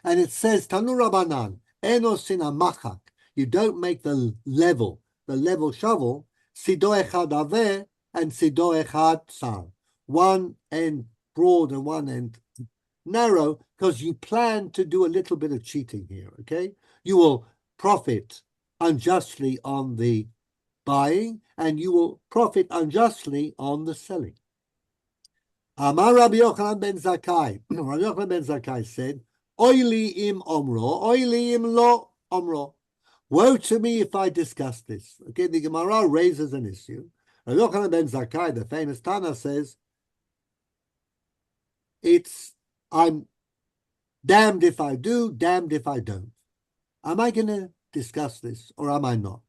and it says, Tanu Rabbanan, eno sinamachak. You don't make the level shovel, sido echad aveh and sido echad tsar. One end broad and one end narrow, because you plan to do a little bit of cheating here, okay? You will profit unjustly on the buying, and you will profit unjustly on the selling. Amar Rabbi Yochanan ben Zakkai. Rabbi Yochanan ben Zakkai said, Oili im omro, oili im lo omro. Woe to me if I discuss this. Okay, the Gemara raises an issue. Rabbi Yochanan ben Zakkai, the famous Tana, says, I'm damned if I do, damned if I don't. Am I going to discuss this or am I not?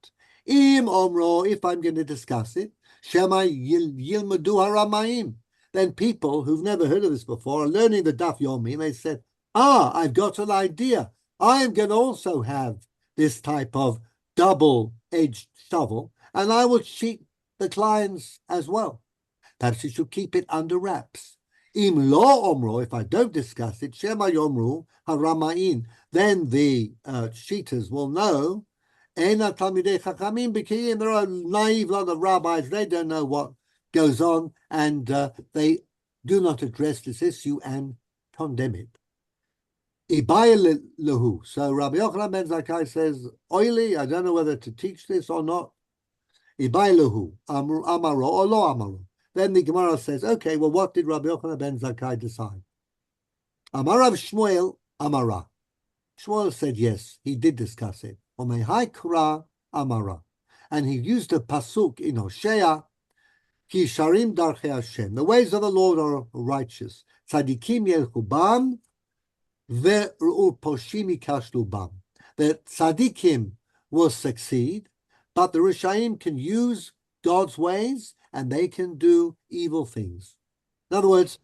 Im omro, if I'm going to discuss it, shema yilmadu haramayim. Then people who've never heard of this before are learning the Daf Yomi, and they said, I've got an idea. I am going to also have this type of double-edged shovel, and I will cheat the clients as well. Perhaps you should keep it under wraps. Im lo omro, if I don't discuss it, shema yomru haramain, then the cheaters will know. Ena talmidei chachamim b'kiyim. There are a naive lot of rabbis. They don't know what goes on, and they do not address this issue and condemn it. Ibay lehu. So Rabbi Yochanan ben Zakkai says, oily, I don't know whether to teach this or not. Ibay lehu, amaro or lo amaro. Then the Gemara says, okay, well, what did Rabbi Yochanan ben Zakkai decide? Amarav Shmuel amara. Shmuel said, yes, he did discuss it. Omehai kra amara. And he used a pasuk in Hosea, Ki sharim darchei Hashem. The ways of the Lord are righteous. Tzadikim yelchubam ve'ru'u poshim yikashlubam. The tzadikim will succeed, but the Rishaim can use God's ways and they can do evil things. In other words,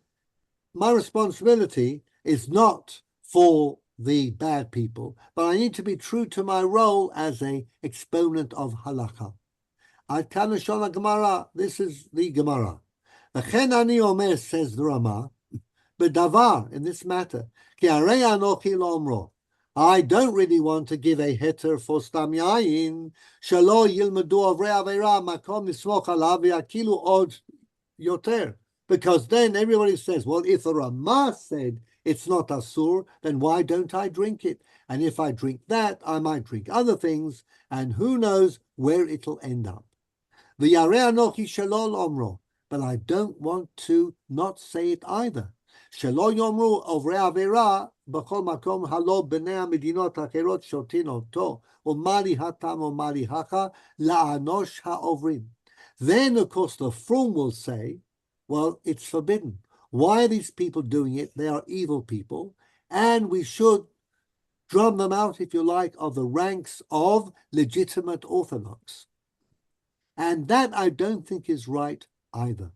my responsibility is not for the bad people, but I need to be true to my role as an exponent of halakha. Ad kan lashon Gemara. This is the Gemara. V'chen ani omer, says the Rama, b'davar, in this matter, ki harei anochi lo omro. I don't really want to give a heter for stam yayin, shelo yilmadu avrei aveira makom nismoch alav v'yakilu od yoter. Because then everybody says, well, if the Rama said it's not asur, then why don't I drink it? And if I drink that, I might drink other things, and who knows where it'll end up. V'yarei anochi shelo omro. But I don't want to not say it either. Shelo yomru avrei avera b'chol makom halo b'nei hamedinot hacherot shotin oto umali hatam umali hacha la'anosh ha'ovrim. Then, of course, the frum will say, well, it's forbidden. Why are these people doing it? They are evil people, and we should drum them out, if you like, of the ranks of legitimate Orthodox. And that I don't think is right either.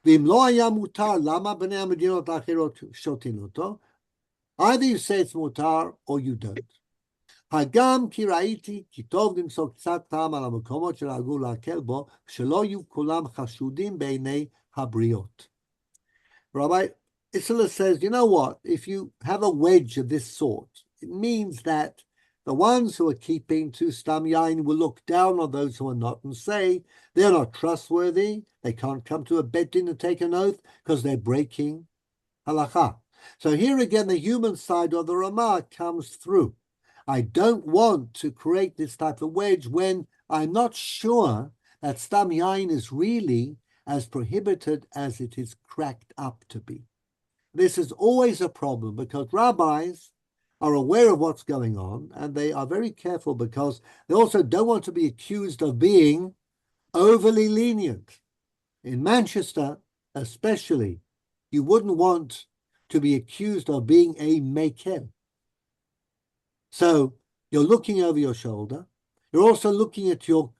ואם לא היה מותר, למה בני המדינות האחרות שותים אותו? Either you say it's mutar or you don't. הגם כי ראיתי כי טוב למצוא קצת טעם על המקומות שנהגו להקל בו, שלא יהיו כולם חשודים בעיני הבריות. Rabbi Isla says, you know what? If you have a wedge of this sort, it means that the ones who are keeping to stam yain will look down on those who are not and say they're not trustworthy. They can't come to a bet din and take an oath because they're breaking halacha. So here again, the human side of the Ramah comes through. I don't want to create this type of wedge when I'm not sure that stam yain is really as prohibited as it is cracked up to be. This is always a problem because rabbis are aware of what's going on and they are very careful because they also don't want to be accused of being overly lenient. In Manchester, especially, you wouldn't want to be accused of being a makel. So you're looking over your shoulder. You're also looking at your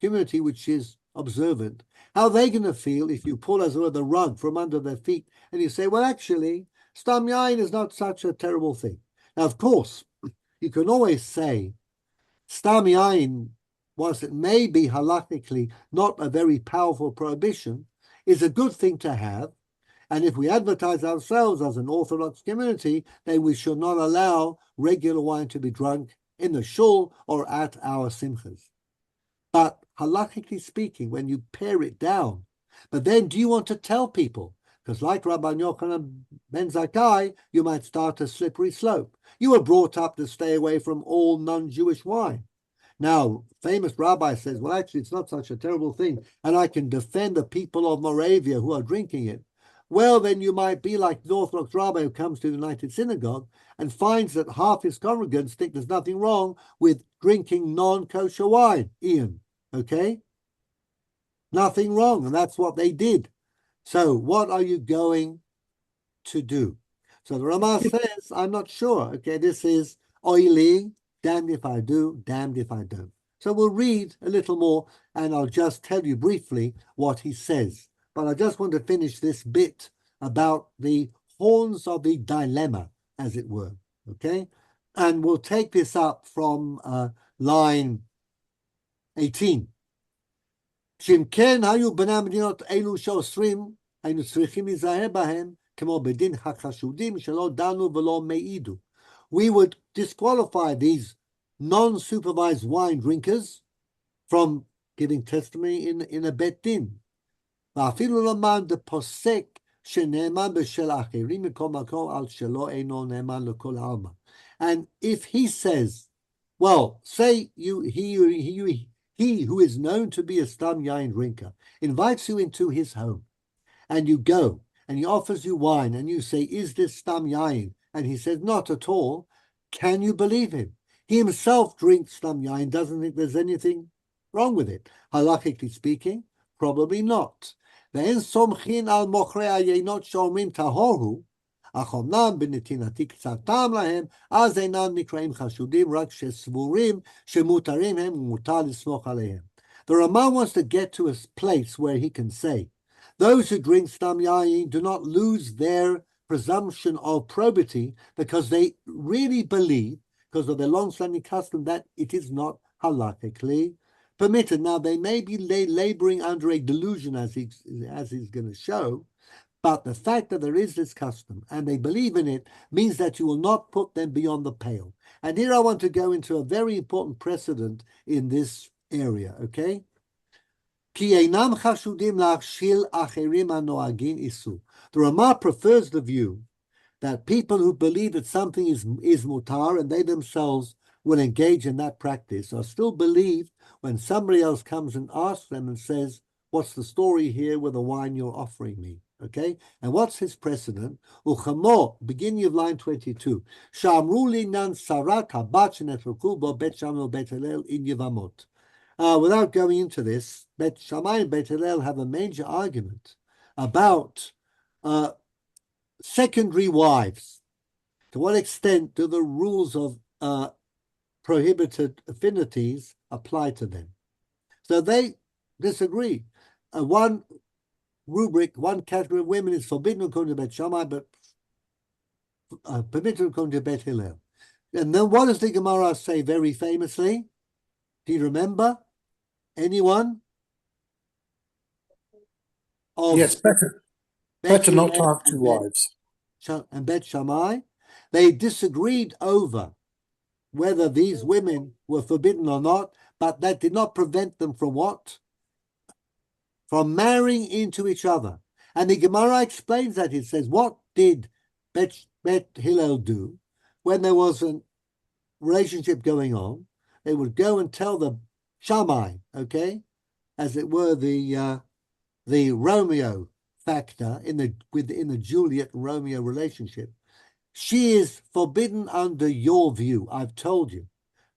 community, which is observant. How are they going to feel if you pull as well the rug from under their feet and you say, well, actually, stam yain is not such a terrible thing. Now, of course, you can always say stam yain, whilst it may be halachically not a very powerful prohibition, is a good thing to have. And if we advertise ourselves as an Orthodox community, then we should not allow regular wine to be drunk in the shul or at our simchas. But halachically speaking, when you pare it down, but then do you want to tell people? Because like Rabbi Yochanan ben Zakkai, you might start a slippery slope. You were brought up to stay away from all non-Jewish wine. Now, famous rabbi says, well, actually, it's not such a terrible thing, and I can defend the people of Moravia who are drinking it. Well, then you might be like the Orthodox rabbi who comes to the United Synagogue and finds that half his congregants think there's nothing wrong with drinking non-kosher wine, Ian, okay? Nothing wrong, and that's what they did. So what are you going to do? So the Ramah says, I'm not sure, okay? This is oily, damned if I do, damned if I don't. So we'll read a little more, and I'll just tell you briefly what he says. But I just want to finish this bit about the horns of the dilemma, as it were, okay? And we'll take this up from line 18. שאם כן היו בני המדינות אלו שאוסרים, היינו צריכים להיזהר בהם, כמו בדין החשודים שלא דנו ולא מעידו. We would disqualify these non-supervised wine drinkers from giving testimony in a bet din. ואפילו למען דפוסק שנאמן בשל אחרים מכל מקום על שלא אינו נאמן לכל העלמא. And if he says, well, say he who is known to be a stam yain drinker invites you into his home, and you go, and he offers you wine, and you say, is this stam yain? And he says, not at all. Can you believe him? He himself drinks stam yain, doesn't think there's anything wrong with it. Halachically speaking, probably not. ואין סומכין על מוכרי היינות שאומרים טהור הוא, אך אמנם בנתינתי קצת טעם להם, אז אינם נקראים חשודים, רק שסבורים שמותרים הם ומותר לסמוך עליהם. The Ramah wants to get to a place where he can say, those who drink stam yain do not lose their presumption of probity because they really believe, because of their long-standing custom, that it is not halachically permitted. Now, they may be laboring under a delusion, as he's going to show, but the fact that there is this custom and they believe in it means that you will not put them beyond the pale. And here I want to go into a very important precedent in this area, okay? The Ramah prefers the view that people who believe that something is mutar and they themselves will engage in that practice are still believed when somebody else comes and asks them and says, what's the story here with the wine you're offering me? Okay, and what's his precedent? Uchamo, beginning of line 22. Shamruli nan sarat habat shenetruku bo bet Shammai bet Hillel in Yevamot. Without going into this, Bet Shammai and Bet Hillel have a major argument about secondary wives. To what extent do the rules of prohibited affinities apply to them? So they disagree. One rubric, one category of women is forbidden according to Bet Shammai, but permitted according to Bet Hillel. And then what does the Gemara say very famously? Do you remember? Anyone? Yes, better not to have two wives. And Bet Shammai, they disagreed over whether these women were forbidden or not, but that did not prevent them from what? From marrying into each other. And the Gemara explains that. It says, what did Bet Hillel do when there was a relationship going on? They would go and tell the Shammai, okay, as it were, the Romeo factor in the Juliet and Romeo relationship. She is forbidden under your view, I've told you.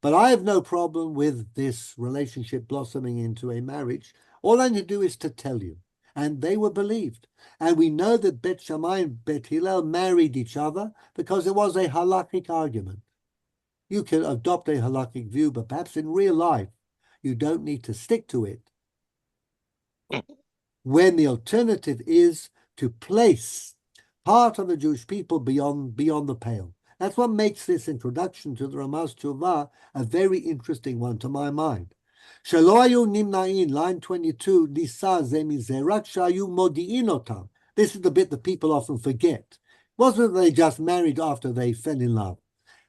But I have no problem with this relationship blossoming into a marriage. All I need to do is to tell you. And they were believed. And we know that Bet Shammai and Bet Hillel married each other because it was a halakhic argument. You can adopt a halakhic view, but perhaps in real life, you don't need to stick to it. When the alternative is to place part of the Jewish people beyond the pale. That's what makes this introduction to the Ramaz Tshuva a very interesting one to my mind. Shaloyu nimnain, line 22, Nisa zemizerak shayu modi'in otam. This is the bit that people often forget. Wasn't they just married after they fell in love?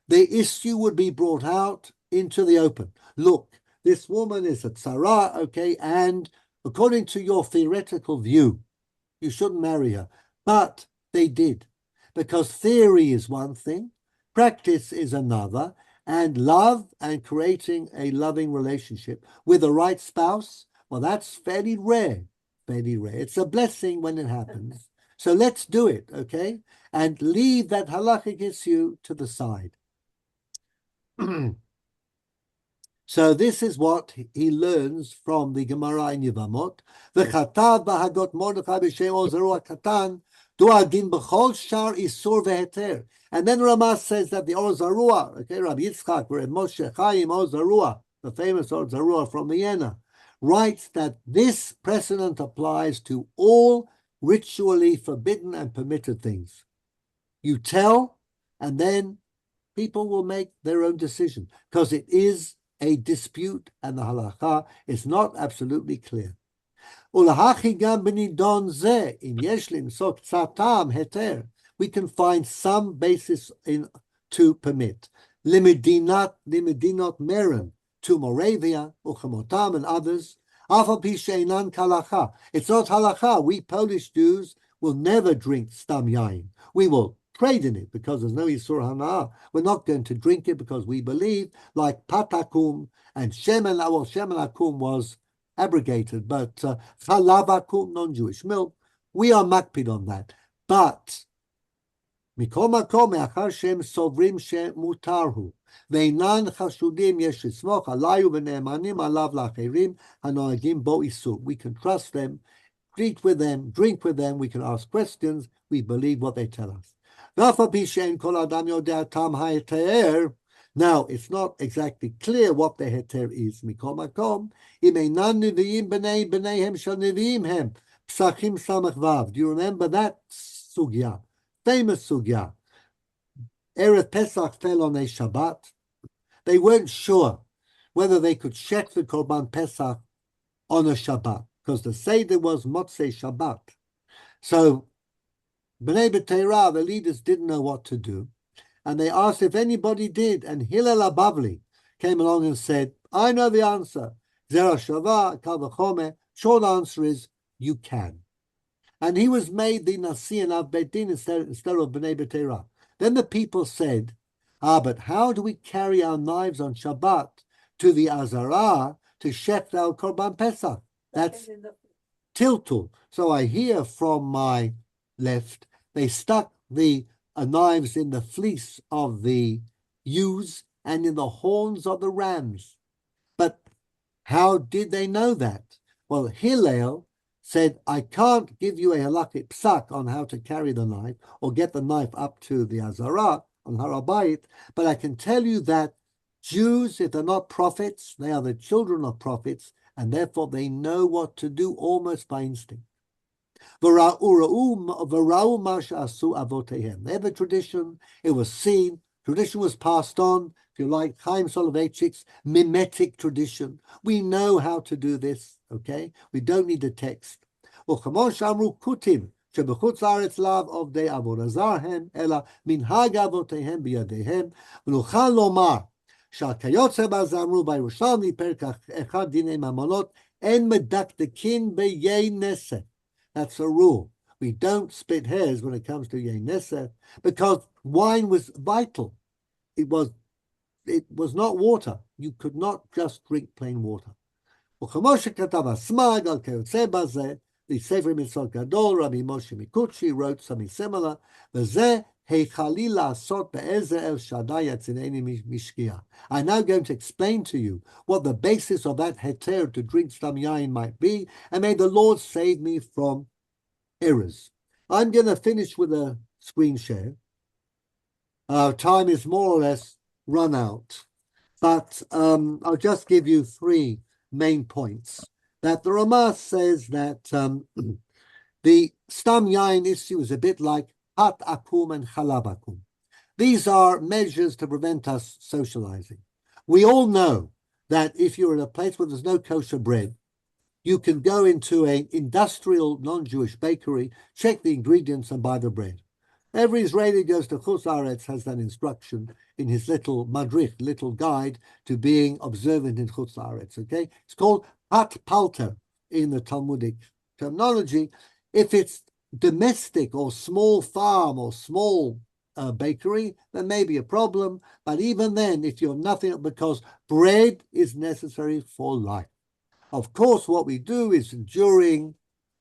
The issue would be brought out into the open. Look, this woman is a tzara, okay, and according to your theoretical view, you shouldn't marry her. But they did, because theory is one thing, practice is another, and love and creating a loving relationship with the right spouse, well, that's fairly rare, fairly rare. It's a blessing when it happens. So let's do it, okay? And leave that halachic issue to the side. So this is what he learns from the Gemara in Yevamot. V'chatav b'hagot Mordechai b'shem Ozeru HaKatan du'adin b'chol shar isur veheter. And then Ramaz says that the Or Zarua, okay, Rabbi Yitzchak, Reb Moshe Chaim Or Zarua, the famous Or Zarua from Vienna, writes that this precedent applies to all ritually forbidden and permitted things. You tell, and then people will make their own decision, because it is a dispute, and the halacha is not absolutely clear. We can find some basis to permit. Limedinot meren, to Moravia, Uchamotam, and others. It's not halacha. We Polish Jews will never drink stam yain. We will trade in it because there's no Yisur Hana'ah. We're not going to drink it because we believe, like Patakum and Shemen, well, Shemen Akum was abrogated, but Chalav Akum, non-Jewish milk, we are makpid on that. But Mikol Makom me'achar shem sovrim shemutarhu ve'inan chashudim yesh lismoch alayu v'ne'emanim alav la'acherim hanoagim bo isur. We can trust them, greet with them, drink with them, we can ask questions, we believe what they tell us. Now, it's not exactly clear what the heter is. Do you remember that sugya? Famous sugya. Erev Pesach fell on a Shabbat. They weren't sure whether they could shet the Korban Pesach on a Shabbat, because the Seder was Motzei Shabbat. So Bnei B'Teirah, the leaders, didn't know what to do, and they asked if anybody did, and Hillel HaBavli came along and said, I know the answer. Zera Shavah, Kal V'Chomer. Short answer is, you can. And he was made the Nasi and Av Beit Din instead of Bnei B'Teirah. Then the people said, but how do we carry our knives on Shabbat to the Azarah to shet our Korban Pesach? That's tiltul. So I hear from my left, they stuck the knives in the fleece of the ewes and in the horns of the rams. But how did they know that? Well, Hillel said, I can't give you a halakhic psak on how to carry the knife or get the knife up to the Azarah on Har HaBayit, but I can tell you that Jews, if they're not prophets, they are the children of prophets, and therefore they know what to do almost by instinct. They have a tradition, it was seen, tradition was passed on, if you like, Chaim Soloveitchik's mimetic tradition. We know how to do this, okay? We don't need a text. שבחוץ לארץ לאו עובדי עבודה זר הם, אלא מנהג אבותיהם בידיהם, ונוכל לומר שהכיוצא בזה אמרו בירושלמי, פרק 1 דיני ממונות, אין מדקדקין ביי נסך. That's a rule. We don't split hairs when it comes to yei neseh, because wine was vital. It was not water. You could not just drink plain water. וכמו שכתב הסמ"ג על כיוצא בזה, the Sefer Mitzvot Gadol, Rabbi Moshe Mikuchi wrote something similar. I'm now going to explain to you what the basis of that heter to drink stam yain might be, and may the Lord save me from errors. I'm going to finish with a screen share. Our time is more or less run out, but I'll just give you 3 main points. That the Ramah says that the stam yain issue is a bit like hat akum and chalab akum. These are measures to prevent us socializing. We all know that if you're in a place where there's no kosher bread, you can go into an industrial non-Jewish bakery, check the ingredients and buy the bread. Every Israeli who goes to Chutz La'aretz has that instruction in his little madrich, little guide to being observant in Chutz La'aretz, okay? It's called Hat Palter in the Talmudic terminology. If it's domestic or small farm or small bakery, there may be a problem. But even then, if you're nothing, because bread is necessary for life. Of course, what we do is during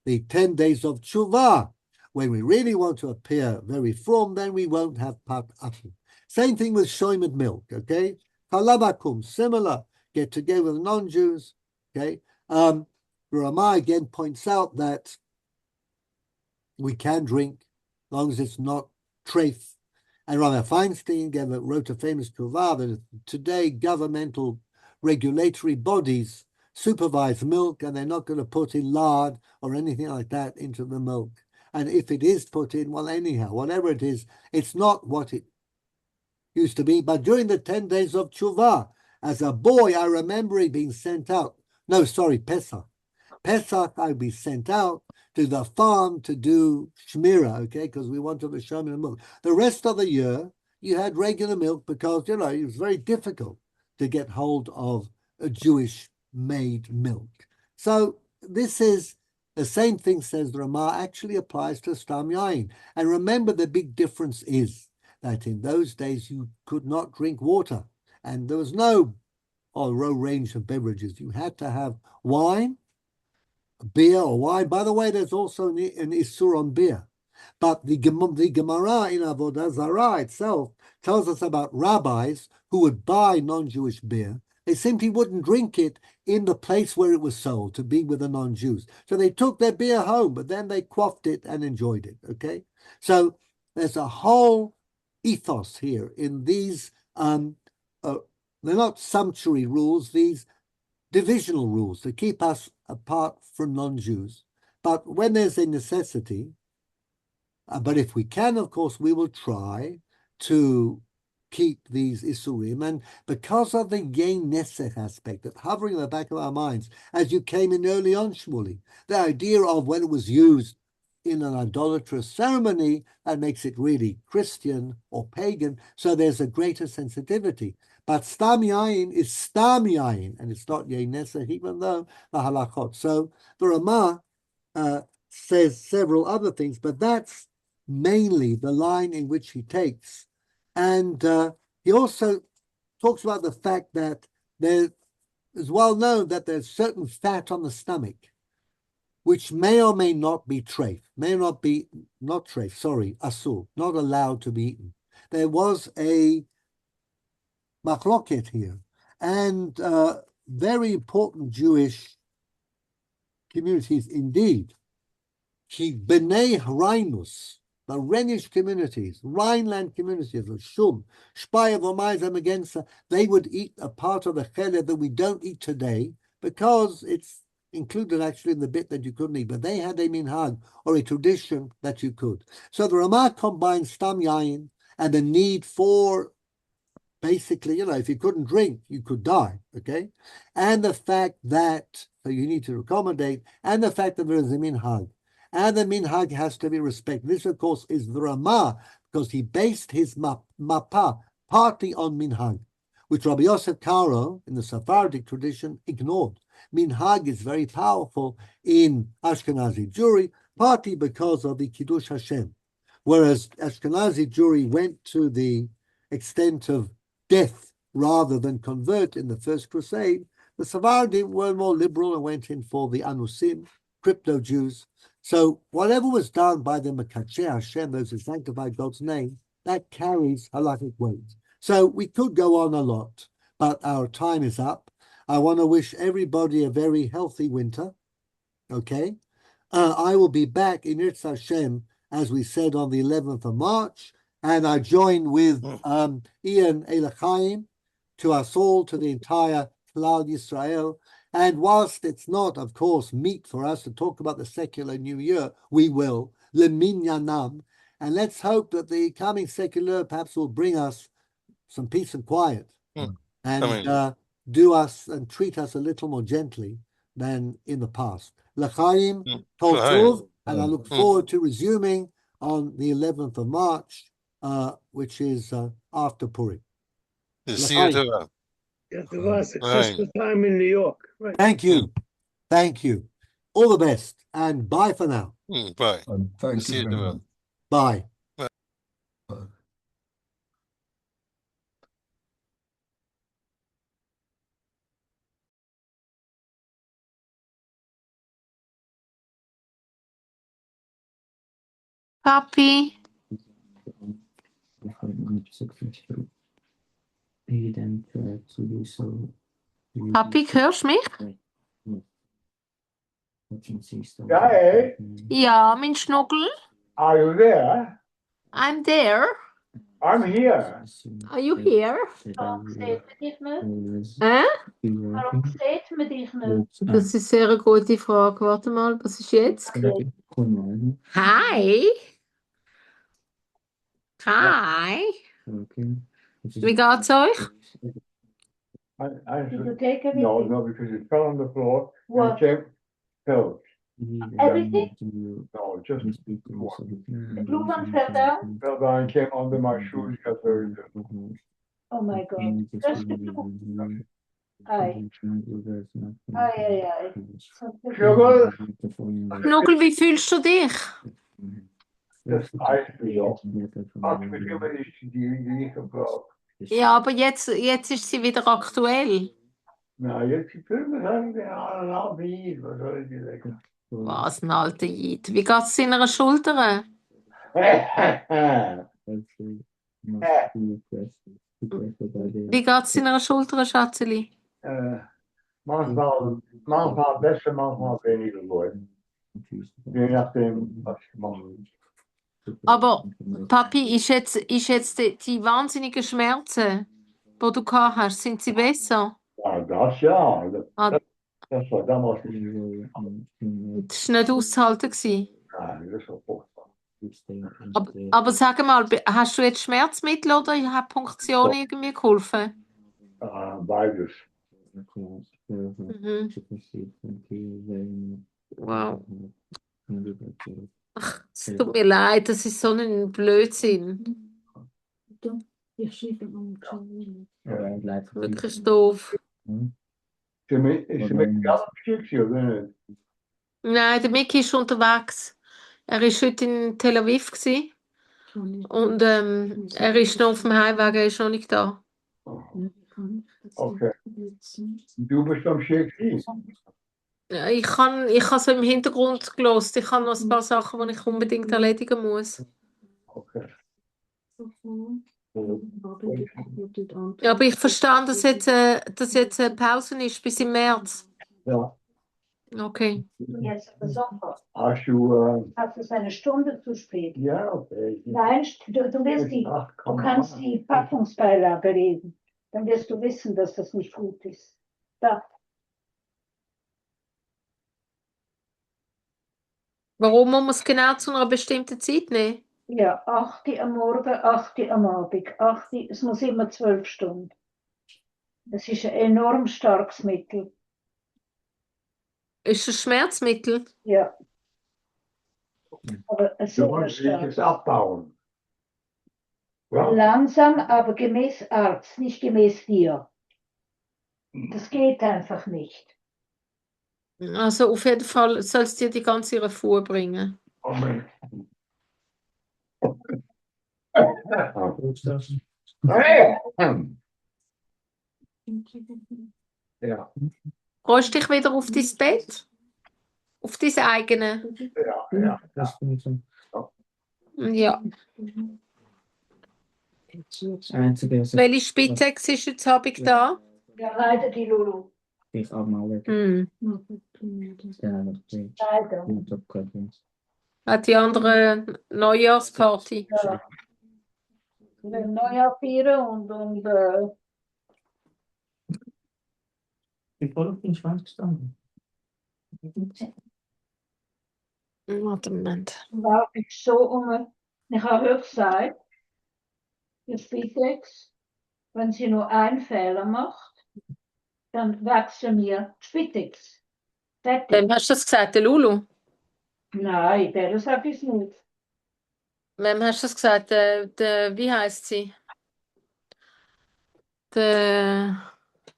the 10 days of tshuva, when we really want to appear very from, then we won't have pat akum. Same thing with shoymed milk, okay? Halabakum, similar, get together with non-Jews, okay? Ramah again points out that we can drink as long as it's not treif. And Rabbi Feinstein wrote a famous kuvah that today governmental regulatory bodies supervise milk, and they're not going to put in lard or anything like that into the milk. And if it is put in, well, anyhow, whatever it is, it's not what it used to be. But during the 10 days of tshuva, as a boy, I remember it being sent out. No, sorry, Pesach. Pesach, I'd be sent out to the farm to do shmira, okay, because we wanted to show me the milk. The rest of the year, you had regular milk because, it was very difficult to get hold of a Jewish-made milk. So this is the same thing, says the Ramah, actually applies to stam yain. And remember, the big difference is that in those days you could not drink water, and there was no range of beverages. You had to have wine, beer or wine. By the way, there's also an Isur on beer. But the Gemara in Avodah Zarah itself tells us about rabbis who would buy non-Jewish beer. They simply wouldn't drink it in the place where it was sold to be with the non-Jews. So they took their beer home, but then they quaffed it and enjoyed it, okay? So there's a whole ethos here in these, they're not sumptuary rules, these divisional rules to keep us apart from non-Jews. But when there's a necessity, but if we can, of course, we will try to keep these isurim. And because of the yei nesech aspect that hovering in the back of our minds, as you came in early on, Shmuley, the idea of when it was used in an idolatrous ceremony, that makes it really Christian or pagan. So there's a greater sensitivity. But stam yain is stam yain, and it's not yei nesech, even though the halachot. So the Ramah says several other things, but that's mainly the line in which he takes. And he also talks about the fact that there is well known that there's certain fat on the stomach, which may or may not be treif, asur, not allowed to be eaten. There was a machloket here, and very important Jewish communities indeed. B'nei Rhinus, the Rhenish communities, Rhineland communities of Shum, Speyer, Vomaisa, Magensa, they would eat a part of the cheleh that we don't eat today because it's included actually in the bit that you couldn't eat, but they had a minhag or a tradition that you could. So the Ramah combines stam yain and the need for basically, if you couldn't drink, you could die, okay? And the fact that, so you need to accommodate, and the fact that there is a minhag. And the minhag has to be respected. This, of course, is the Ramah, because he based his mapa partly on minhag, which Rabbi Yosef Karo, in the Sephardic tradition, ignored. Minhag is very powerful in Ashkenazi Jewry, partly because of the Kiddush Hashem. Whereas Ashkenazi Jewry went to the extent of death rather than convert in the First Crusade, the Sephardim were more liberal and went in for the Anusim, crypto-Jews. So whatever was done by the Mekadshei Hashem, those who sanctified God's name, that carries halakhic weight. So we could go on a lot, but our time is up. I want to wish everybody a very healthy winter, okay? I will be back in Yirtzeh Hashem, as we said, on the 11th of March, and I join with Ian Elachayim, to us all, to the entire Klal Yisrael. And whilst it's not, of course, meet for us to talk about the secular New Year, we will, leminyanam, and let's hope that the coming secular perhaps will bring us some peace and quiet, and do us and treat us a little more gently than in the past. L'chaim, Tov Tov, and I look forward to resuming on the 11th of March, which is after Purim. See you tomorrow. Yes, it was a successful time in New York. Right. Thank you. Thank you. All the best, and bye for now. Bye. Thank See you you very tomorrow. much. Bye. Papi, Papi, hörst du mich? Ja, hey, Ja, mein Schnuggel. are you there? I'm there. I'm here. Are you here? Waarom steht me dich niet? Hä? Waarom steht me dich niet? Das ist eine sehr gute Frage. Warte mal, was ist jetzt? Hi. Hi. Wie geht's euch? Did you take everything? No, because it fell on the floor. What? And it fell. Everything? No, just The blue one fell down? fell down, came under my shoes, got very good. Oh my God. Just the blue. Ai. Ai, ai, ai. Sugar, Schnuggel, wie fühlst du dich? das Eis wieder. Ach, ich will immer die ich gebraucht. Ja, aber jetzt ist sie wieder aktuell. Na, jetzt die Filme sagen, ja, wie, was soll ich dir sagen? Was, ein alter Jid. Wie geht's seiner Schulter? Wie geht's seiner Schulter, Schatzeli? Manchmal besser, manchmal weniger gut. Je nachdem, was ich mache. Aber Papi, ist jetzt die wahnsinnigen Schmerzen, die du gehabt hast, sind sie besser? Ja, das ja. Ah, Das war damals nicht. das war nicht auszuhalten gewesen. Nein, das war furchtbar. Aber sag mal, hast du jetzt Schmerzmittel oder hat Punktion irgendwie geholfen? Beides. Mhm. Wow. Ach, es tut mir leid, das ist so ein Blödsinn. Wirklich doof. Is ze met jou op Schicksal, oder nicht? Nein, der Micky ist unterwegs. Er war heute in Tel Aviv gewesen. Und er ist noch auf dem Heimweg, er ist noch nicht da. Okay. Du bist am Schicksal. Ja, ich habe so im Hintergrund gehört. Ich habe noch ein paar Sachen, die ich unbedingt erledigen muss. Okay. Ja, aber ich verstehe, dass jetzt eine Pause ist bis im März. Ja. Okay. Jetzt besoffen. Hast du, Hast du eine Stunde zu spät? ja, okay. Nein, du kannst die Packungsbeilage lesen. Dann wirst du wissen, dass das nicht gut ist. Da. Warum muss man es genau zu einer bestimmten Zeit nehmen? Ja, 8 Uhr am Morgen, 8 Uhr am Abend. 8 Uhr, es muss immer 12 Stunden. Das ist ein enorm starkes Mittel. Ist es ein Schmerzmittel? Ja. Aber ein Du sehr musst dich starkes. jetzt abbauen. Ja? Langsam, aber gemäß Arzt, nicht gemäß dir. Das geht einfach nicht. Also auf jeden Fall soll es dir die ganze Ruhe bringen. Moment. Ja, Rollst dich wieder auf dein Bett? Auf dein eigene? ja. Ja. Welche Spitex ist jetzt Abend da? Ja, leider die Lulu. Hm. Leider. Hat die andere Neujahrsparty? Ja. Wir werden Neujahr feiern und Warte, Moment. war ich so um. Ich habe heute gesagt, die Spitex, wenn sie nur einen Fehler macht, dann wechseln wir die Spitex. Fertig. Wem hast du das gesagt? Der Lulu? Nein, der sage ich nicht. Wem hast du das gesagt? Wie heißt sie? Der,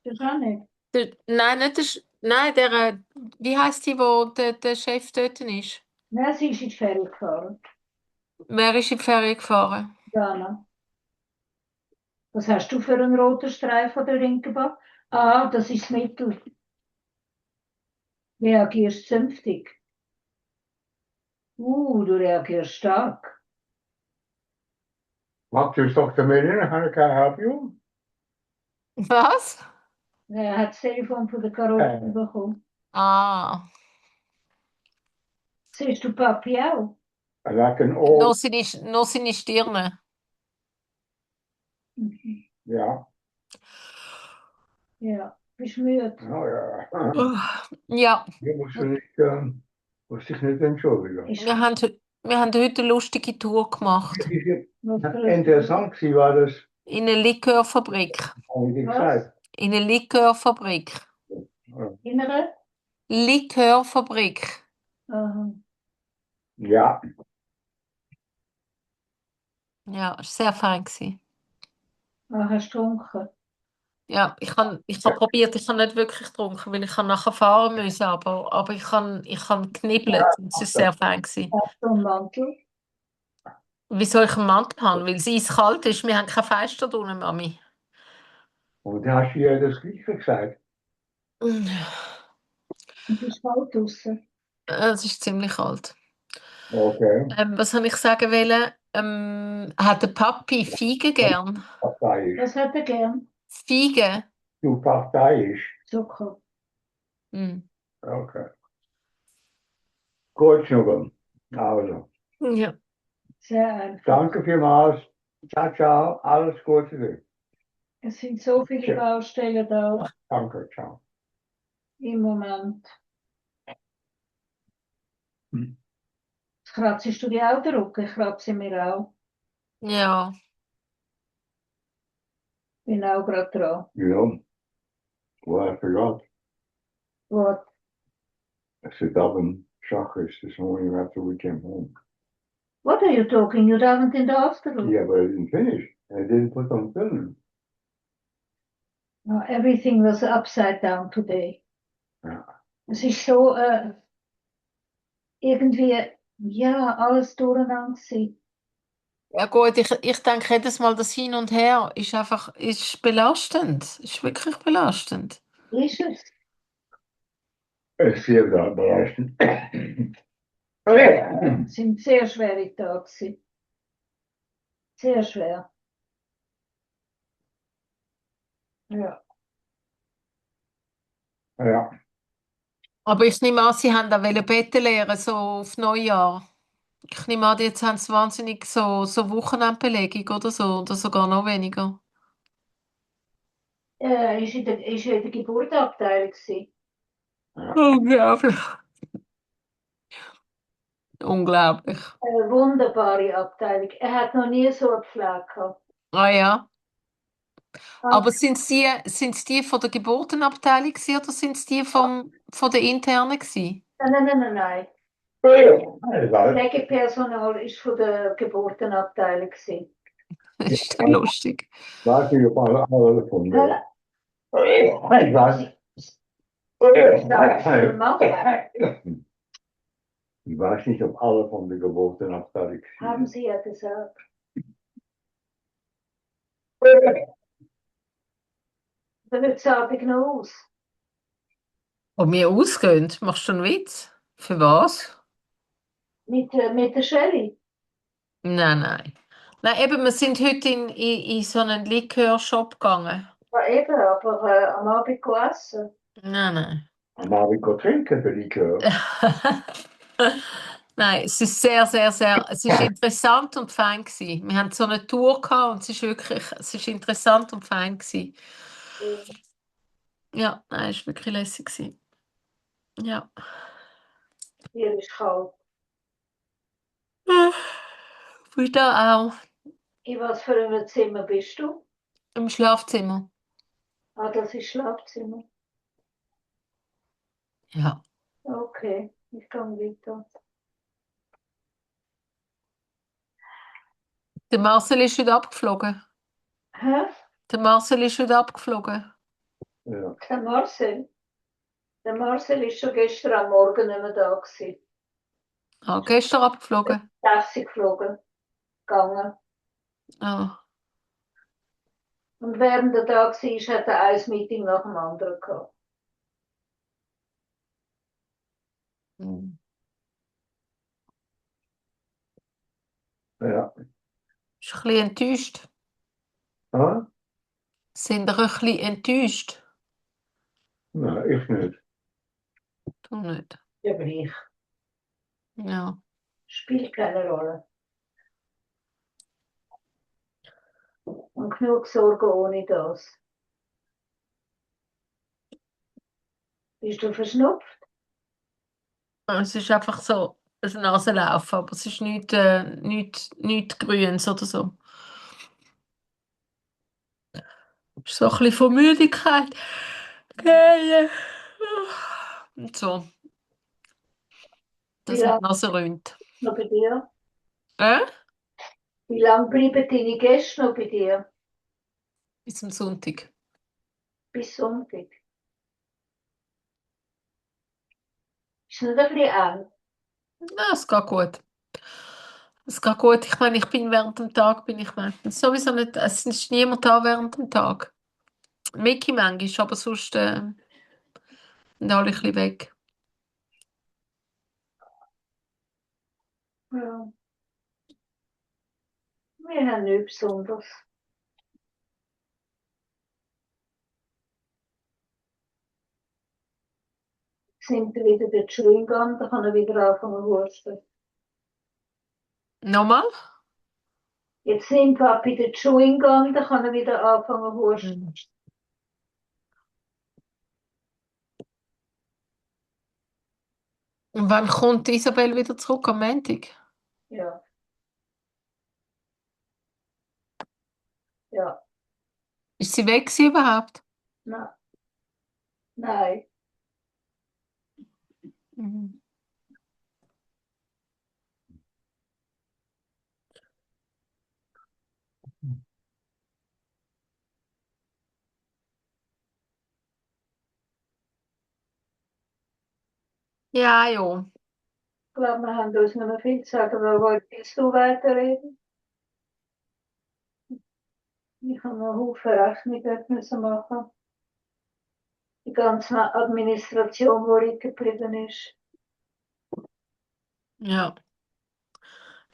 Das auch nicht. nein, nicht nein, wie heißt die, wo der Chef dort ist? Nein, sie ist in die Ferien gefahren. Wer ist in die Ferien gefahren? Jana. Was hast du für einen roten Streifen an der linken Bauch? Ah, das ist das Mittel. Reagierst zünftig. Du reagierst stark. Mag you talk to me then? How can I help you? Was? Er hat das Telefon von der Caroline bekommen. Ah. Siehst du Papi auch? Like an old, Nur seine Stirne. ja. Ja, bist müde. Nou ja. Ja, Je musst dich nicht entschuldigen. Ich wir haben heute eine lustige Tour gemacht. Interessant gewesen war das, In eine Likörfabrik. habe ich Was? gesagt. In eine Likörfabrik. Innere? Likörfabrik. Aha. Ja, Ja, es war sehr fein gewesen. Ah, hast du getrunken? Ja, ich hab probiert, ich habe nicht wirklich getrunken, weil ich nachher fahren müssen, aber ich habe knibbelt und es war sehr fein gewesen. Hast du einen Mantel? Wieso ich einen Mantel habe? Weil es eiskalt ist. Wir haben kein Fenster drinnen, Mami. und da hast du ja das Gleiche gesagt. Und es ist kalt draussen. Es ist ziemlich kalt. Okay, Was soll ich sagen wollen? Hat der Papi Feigen gern? parteiisch. Was hat er gern? Feigen? Du parteiisch. Zucker. Hm. Okay. Gut, Schnubbel. Also, Ja. Sehr einfach. danke vielmals. Ciao, ciao. Alles Gute dir. Es sind so viele Tschüss. Baustellen da Danke, ciao. im Moment. Hm. Kratzest du dir auch den Rücken? Ich kratze mir auch. Ja. Bin auch gerade dran. Ja, well, I forgot. What? I said Dublin Chakras this morning after we came home. What are you talking? You haven't in the afternoon. Yeah, but I didn't finish. I didn't put on film. No, everything was upside down today. Ja. Es ist so irgendwie, ja, alles durcheinander gewesen. Ja gut, ich denke jedes Mal, das Hin und Her ist belastend. Ist wirklich belastend. Ist es? Es sehr belastend. Es sind sehr schwere Tage gewesen. Sehr schwer. Ja. Ja, Aber ich nehme an, Sie haben auch Betten lehren, so auf Neujahr. Ich nehme an, jetzt haben Sie wahnsinnig so Wochenendbelegung oder so, oder sogar noch weniger. Ist in der Geburtabteilung gewesen. Unglaublich. Unglaublich. Eine wunderbare Abteilung. Er hat noch nie so eine Pflege gehabt. Ah ja. Ah, Aber sind's die von der Geburtenabteilung gewesen, oder sind es die von der internen gewesen? nein. Was? Pflegepersonal ist von der Geburtenabteilung gewesen. Das ist doch lustig. Weiß nicht, ob alle von der. Was? Ich weiß nicht, ob alle von der Geburtenabteilung Haben Sie ja gesagt. Dann wird es Abend noch aus. Ob wir ausgehen? Machst du einen Witz? Für was? Mit der Shelley. Nein. Nein, eben, wir sind heute in so einen Likörshop gegangen. Ja, eben, aber am Abend essen. Nein. Am Abend trinken, der Likör. Nein, es ist sehr, es ist interessant und fein gewesen. Wir haben so eine Tour gehabt und es ist interessant und fein gewesen. Ja, nein, es war wirklich lässig gewesen. Ja. Hier ist kalt. Wieder auch In was für einem Zimmer bist du? im Schlafzimmer. Ah, das ist Schlafzimmer. Ja. Okay, ich gehe weiter. Der Marcel ist heute abgeflogen. Hä? Der Marcel ist heute abgeflogen. Ja. Der Marcel? Der Marcel ist schon gestern am Morgen nicht mehr da gewesen. Ah, gestern abgeflogen. Taxi geflogen. Gegangen. Ah. Und während er da war, hat er ein Meeting nach dem anderen gehabt. Hm. Ja. Ist ein bisschen enttäuscht. Ah? Sind ihr ein bisschen enttäuscht? Nein, ich nicht. Du nicht. Ja, aber ich. Ja. Spielt keine Rolle. Und genug Sorgen ohne das. Bist du verschnupft? Es ist einfach so ein Nasenlaufen, aber es ist nichts Grünes oder so. Es ist so ein bisschen von Müdigkeit. Gehen. Und so. Wie Dass mir lange die Nase rönt. noch bei dir? Äh? Wie lange bleiben deine Gäste noch bei dir? Bis zum Sonntag. Bis Sonntag. Ist nicht ein bisschen eng? Ja, es geht gut. Es geht gut. Ich meine, ich bin während dem Tag, bin ich meistens sowieso nicht, es ist niemand da während dem Tag. Mickey manchmal, aber sonst sind alle ein bisschen weg. Ja. Wir haben nichts Besonderes. Sind wir wieder der Chewing Gum, da kann er wieder anfangen zu husten. Nochmal? Jetzt sind wir bei der Chewing Gum, da kann er wieder anfangen zu husten. Und wann kommt Isabel wieder zurück? Am Montag? Ja. Ja. Ist sie weg gewesen überhaupt? Nein. Nein. Mhm. Ja, ja. Ich glaube, wir haben uns nicht mehr viel zu sagen. Aber willst du weiterreden? Ich habe noch einen Haufen Rechnungen müssen machen. Die ganze Administration, die liegen geblieben ist. Ja.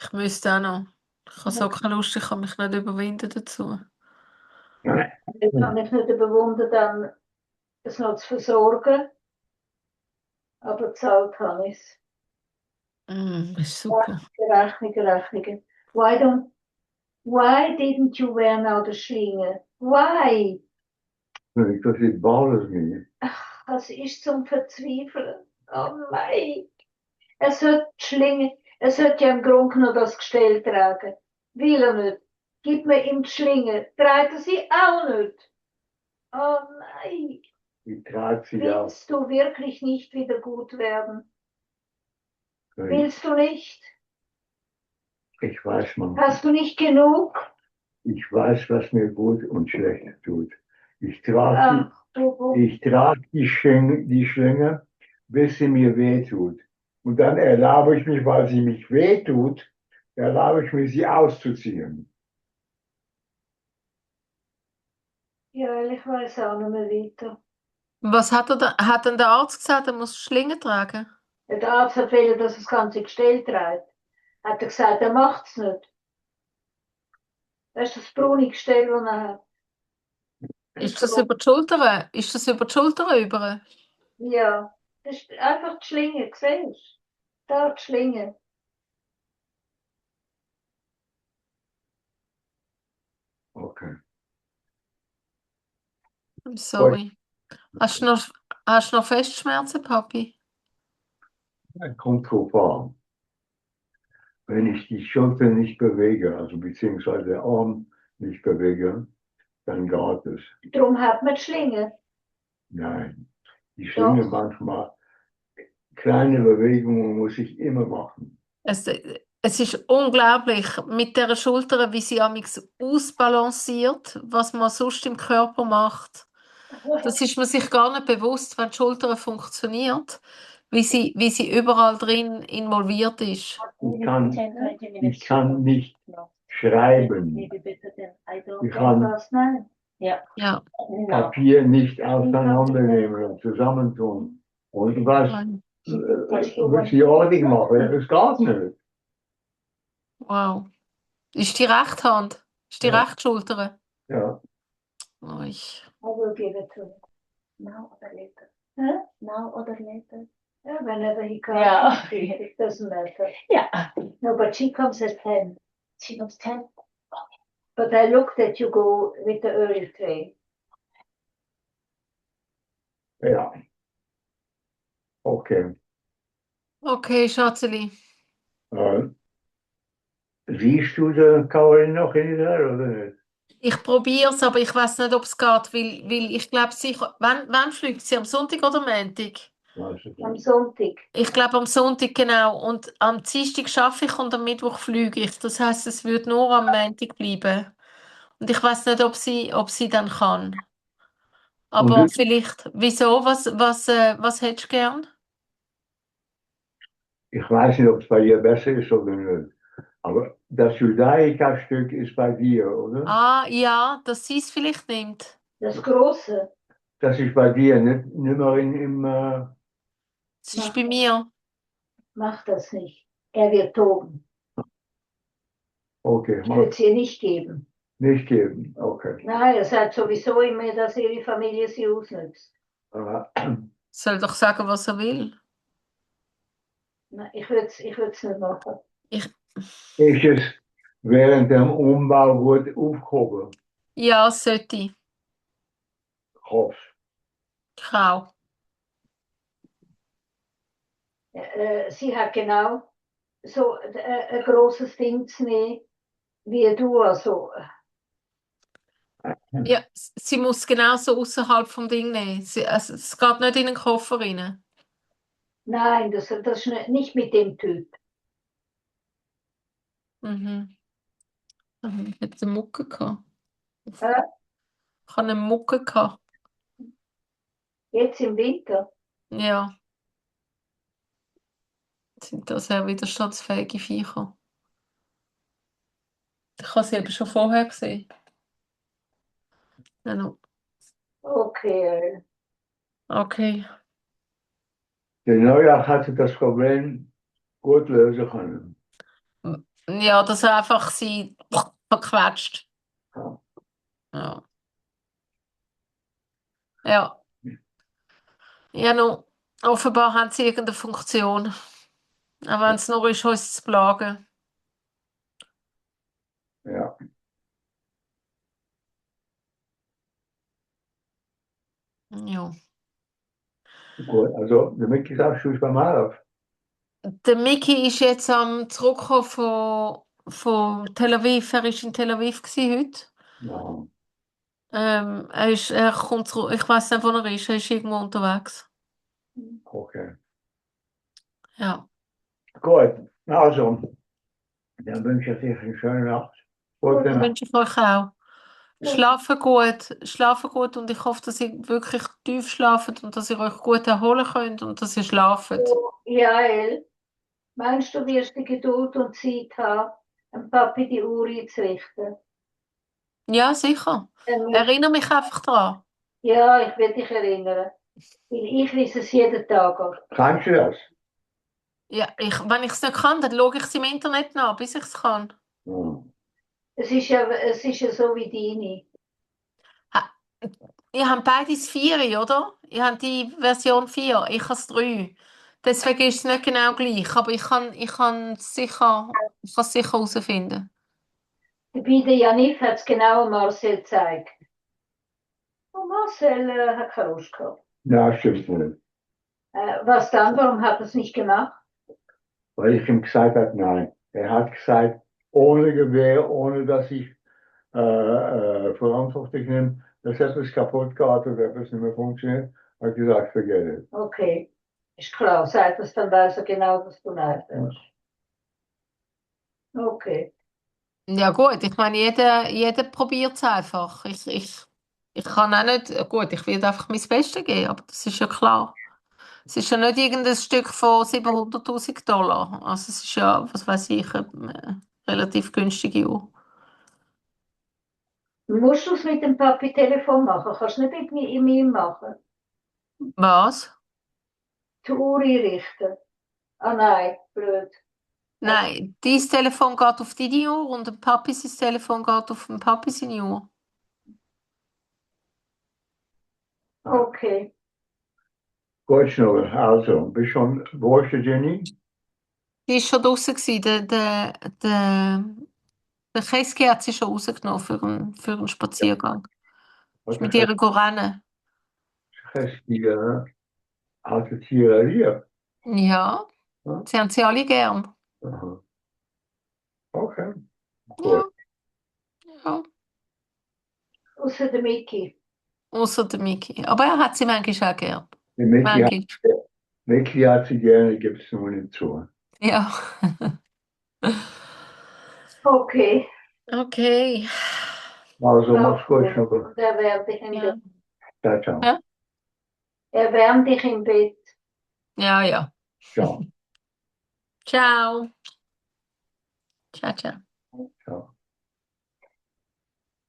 Ich müsste auch noch. Ich habe so keine Lust, ich kann mich nicht überwinden dazu. Ich kann mich nicht überwunden, dann es noch zu versorgen. Aber bezahlt habe ich es. Das ist super. Rechnungen. Why didn't you wear now the Schlinge? Why? Because it bothers me. Ach, das ist zum Verzweifeln. Oh nein. Er sollte die Schlinge, Er sollte ja im Grunde noch das Gestell tragen. Will er nicht. Gib mir ihm die Schlinge. Trägt er sie auch nicht. Oh nein. Ich trage sie ja. Willst du wirklich nicht wieder gut werden? Ich, Willst du nicht? ich weiß, man. Hast du nicht genug? Ich weiß, was mir gut und schlecht tut. Ich trage Ach, du. die Schlinge, bis sie mir wehtut. Und dann erlaube ich mich, weil sie mich wehtut, erlaube ich mir, sie auszuziehen. Ja, ich weiß auch nicht mehr weiter. Was hat hat denn der Arzt gesagt, er muss Schlinge tragen? Der Arzt hat wollen, dass er das ganze Gestell trägt. Hat er gesagt, er macht es nicht. Das ist das braune Gestell, das er hat. Ist das über die Schulter? Ist das über die Schulter über? Ja, das ist einfach die Schlinge, siehst du? Da die Schlinge. Okay. I'm sorry. Hast du noch Festschmerzen, Papi? Kommt drauf an. Wenn ich die Schulter nicht bewege, also beziehungsweise der Arm nicht bewege, dann geht es. Darum hat man die Schlinge. Nein. Die Schlinge manchmal, kleine Bewegungen muss ich immer machen. Es ist unglaublich mit der Schulter, wie sie amigs ausbalanciert, was man sonst im Körper macht. Das ist man sich gar nicht bewusst, wenn die Schulter funktioniert, wie sie überall drin involviert ist. Ich kann nicht schreiben. Ich kann Ja. Papier nicht auseinandernehmen und zusammentun. Und was muss ich ordentlich machen? Das geht nicht. Wow. Ist die rechte Hand? Ist die Ja. rechte Schulter? Ja. Oh, I will give it to him. Now or later? Huh? Now or later? Yeah, whenever he comes. Yeah. It doesn't matter. Yeah. No, but she comes at 10. She knows 10. But I looked that you go with the early train. Ja. Okay. okay, Schatzeli. Siehst du den Karin noch in Israel oder nicht? Ich probiere es, aber ich weiß nicht, ob es geht, weil ich glaube sicher. Wann fliegt sie? Am Sonntag oder am Montag? Am Sonntag. Ich glaube am Sonntag, genau. Und am Dienstag schaffe ich und am Mittwoch fliege ich. Das heißt, es wird nur am Montag bleiben. Und ich weiß nicht, ob sie dann kann. Aber Und vielleicht, wieso? Was hättest du gern? ich weiß nicht, ob es bei dir besser ist oder nicht. Aber das Judaika-Stück ist bei dir, oder? Ah, ja, dass sie es vielleicht nimmt. Das Große. Das ist bei dir, nicht mehr im. Es ist bei mir. Macht das nicht. Er wird toben. Okay, Ich würde es ihr nicht geben. nicht geben. Okay. Nein, er sagt sowieso immer, dass ihre Familie sie ausnützt. Soll doch sagen, was er will. Nein, ich würde es nicht machen. Ist es während dem Umbau gut aufgehoben? Ja, es sollte. Krass. Kau. Sie hat genau so ein großes Ding zu nehmen, wie du. Also, Ja, sie muss genauso außerhalb vom Ding nehmen. Also, es geht nicht in den Koffer rein. nein, das ist nicht mit dem Typ. Mhm. Ich hatte eine Mucke gehabt. Ich Äh? habe eine Mucke gehabt. Jetzt im Winter. Ja. Sind das sehr widerstandsfähige Viecher. Ich habe sie eben schon vorher gesehen. Genau. Okay. Okay. Der Neujahr hatte das Problem gut lösen können. Ja, dass er einfach sie verquetscht. Ja. Ja. Ja. Ja, nun, offenbar haben sie irgendeine Funktion. Auch wenn es nur ist, uns zu plagen. Ja. Ja. Gut, also der Mittwochsabschluss beim Arab. Der Mickey ist jetzt am Zurückkommen von Tel Aviv. Er war in Tel Aviv heute. Ja. Er kommt zurück. Ich weiß nicht, wo er ist. Er ist irgendwo unterwegs. Okay. Ja. Gut, also, dann wünsche ich dir eine schöne Nacht. Gute Das Nacht. wünsche ich euch auch. Schlafen gut und ich hoffe, dass ihr wirklich tief schlaft und dass ihr euch gut erholen könnt und dass ihr schlaft. Jael, meinst du, wirst du Geduld und Zeit haben, dem Papi die Uhr einzurichten? Ja, sicher. Erinnere mich einfach daran. Ja, ich will dich erinnern. Weil ich lese es jeden Tag an. Kannst du das? Ja, wenn ich es nicht kann, dann schaue ich es im Internet nach, bis ich es kann. Ja. Es ist ja so wie deine. Ha, ihr habt beide das 4, oder? Ihr habt die Version 4, ich habe das 3. Deswegen ist es nicht genau gleich, aber ich kann es sicher herausfinden. Bei der Janif hat es genau Marcel gezeigt. Und Marcel hat keine Lust gehabt. Ja, stimmt nicht. Was dann? Warum hat er es nicht gemacht? Weil ich ihm gesagt habe, nein. Er hat gesagt, ohne Gewehr, ohne dass ich Verantwortung nehme, dass etwas kaputt geht oder etwas nicht mehr funktioniert, hat gesagt, forget it. Okay, ist klar. Sagt es, dann weiß er genau, was du meinst. Okay. Ja gut, ich meine, jeder probiert es einfach. Ich kann auch nicht, gut, ich will einfach mein Bestes geben, aber das ist ja klar. Es ist ja nicht irgendein Stück von 700.000 Dollar. Also es ist ja, was weiß ich, eine relativ günstige Uhr. Musst du es mit dem Papi-Telefon machen? Kannst du nicht mit ihm machen? Was? Die Uhr einrichten? Ah nein, blöd. Nein, dein Telefon geht auf deine Uhr und dem Papi sein Telefon geht auf dem Papi seine Uhr. Okay. Gut, Schnurr, also, bist schon, wo ist der Jenny? Die ist schon draußen gewesen. Der Keski hat sie schon rausgenommen für einen Spaziergang. Was Ist mit ist ihr rennen. die alte Tiererie? Ja, Ja? sie haben sie alle gern. Aha. Okay, Ja, gut. ja. Außer der Miki. Außer der Miki. Aber er hat sie manchmal auch gern. Die Micky hat, Manchmal. Micky hat sie gerne, gibt es nur nicht zu. Ja. Okay. Okay. Also, mach's gut, Schnurr. Und erwärm dich im Ja. Bett. Ciao, ciao. Ja, Erwärm dich im Bett. ja. Ja. Ciao. Ciao. Ciao, ciao.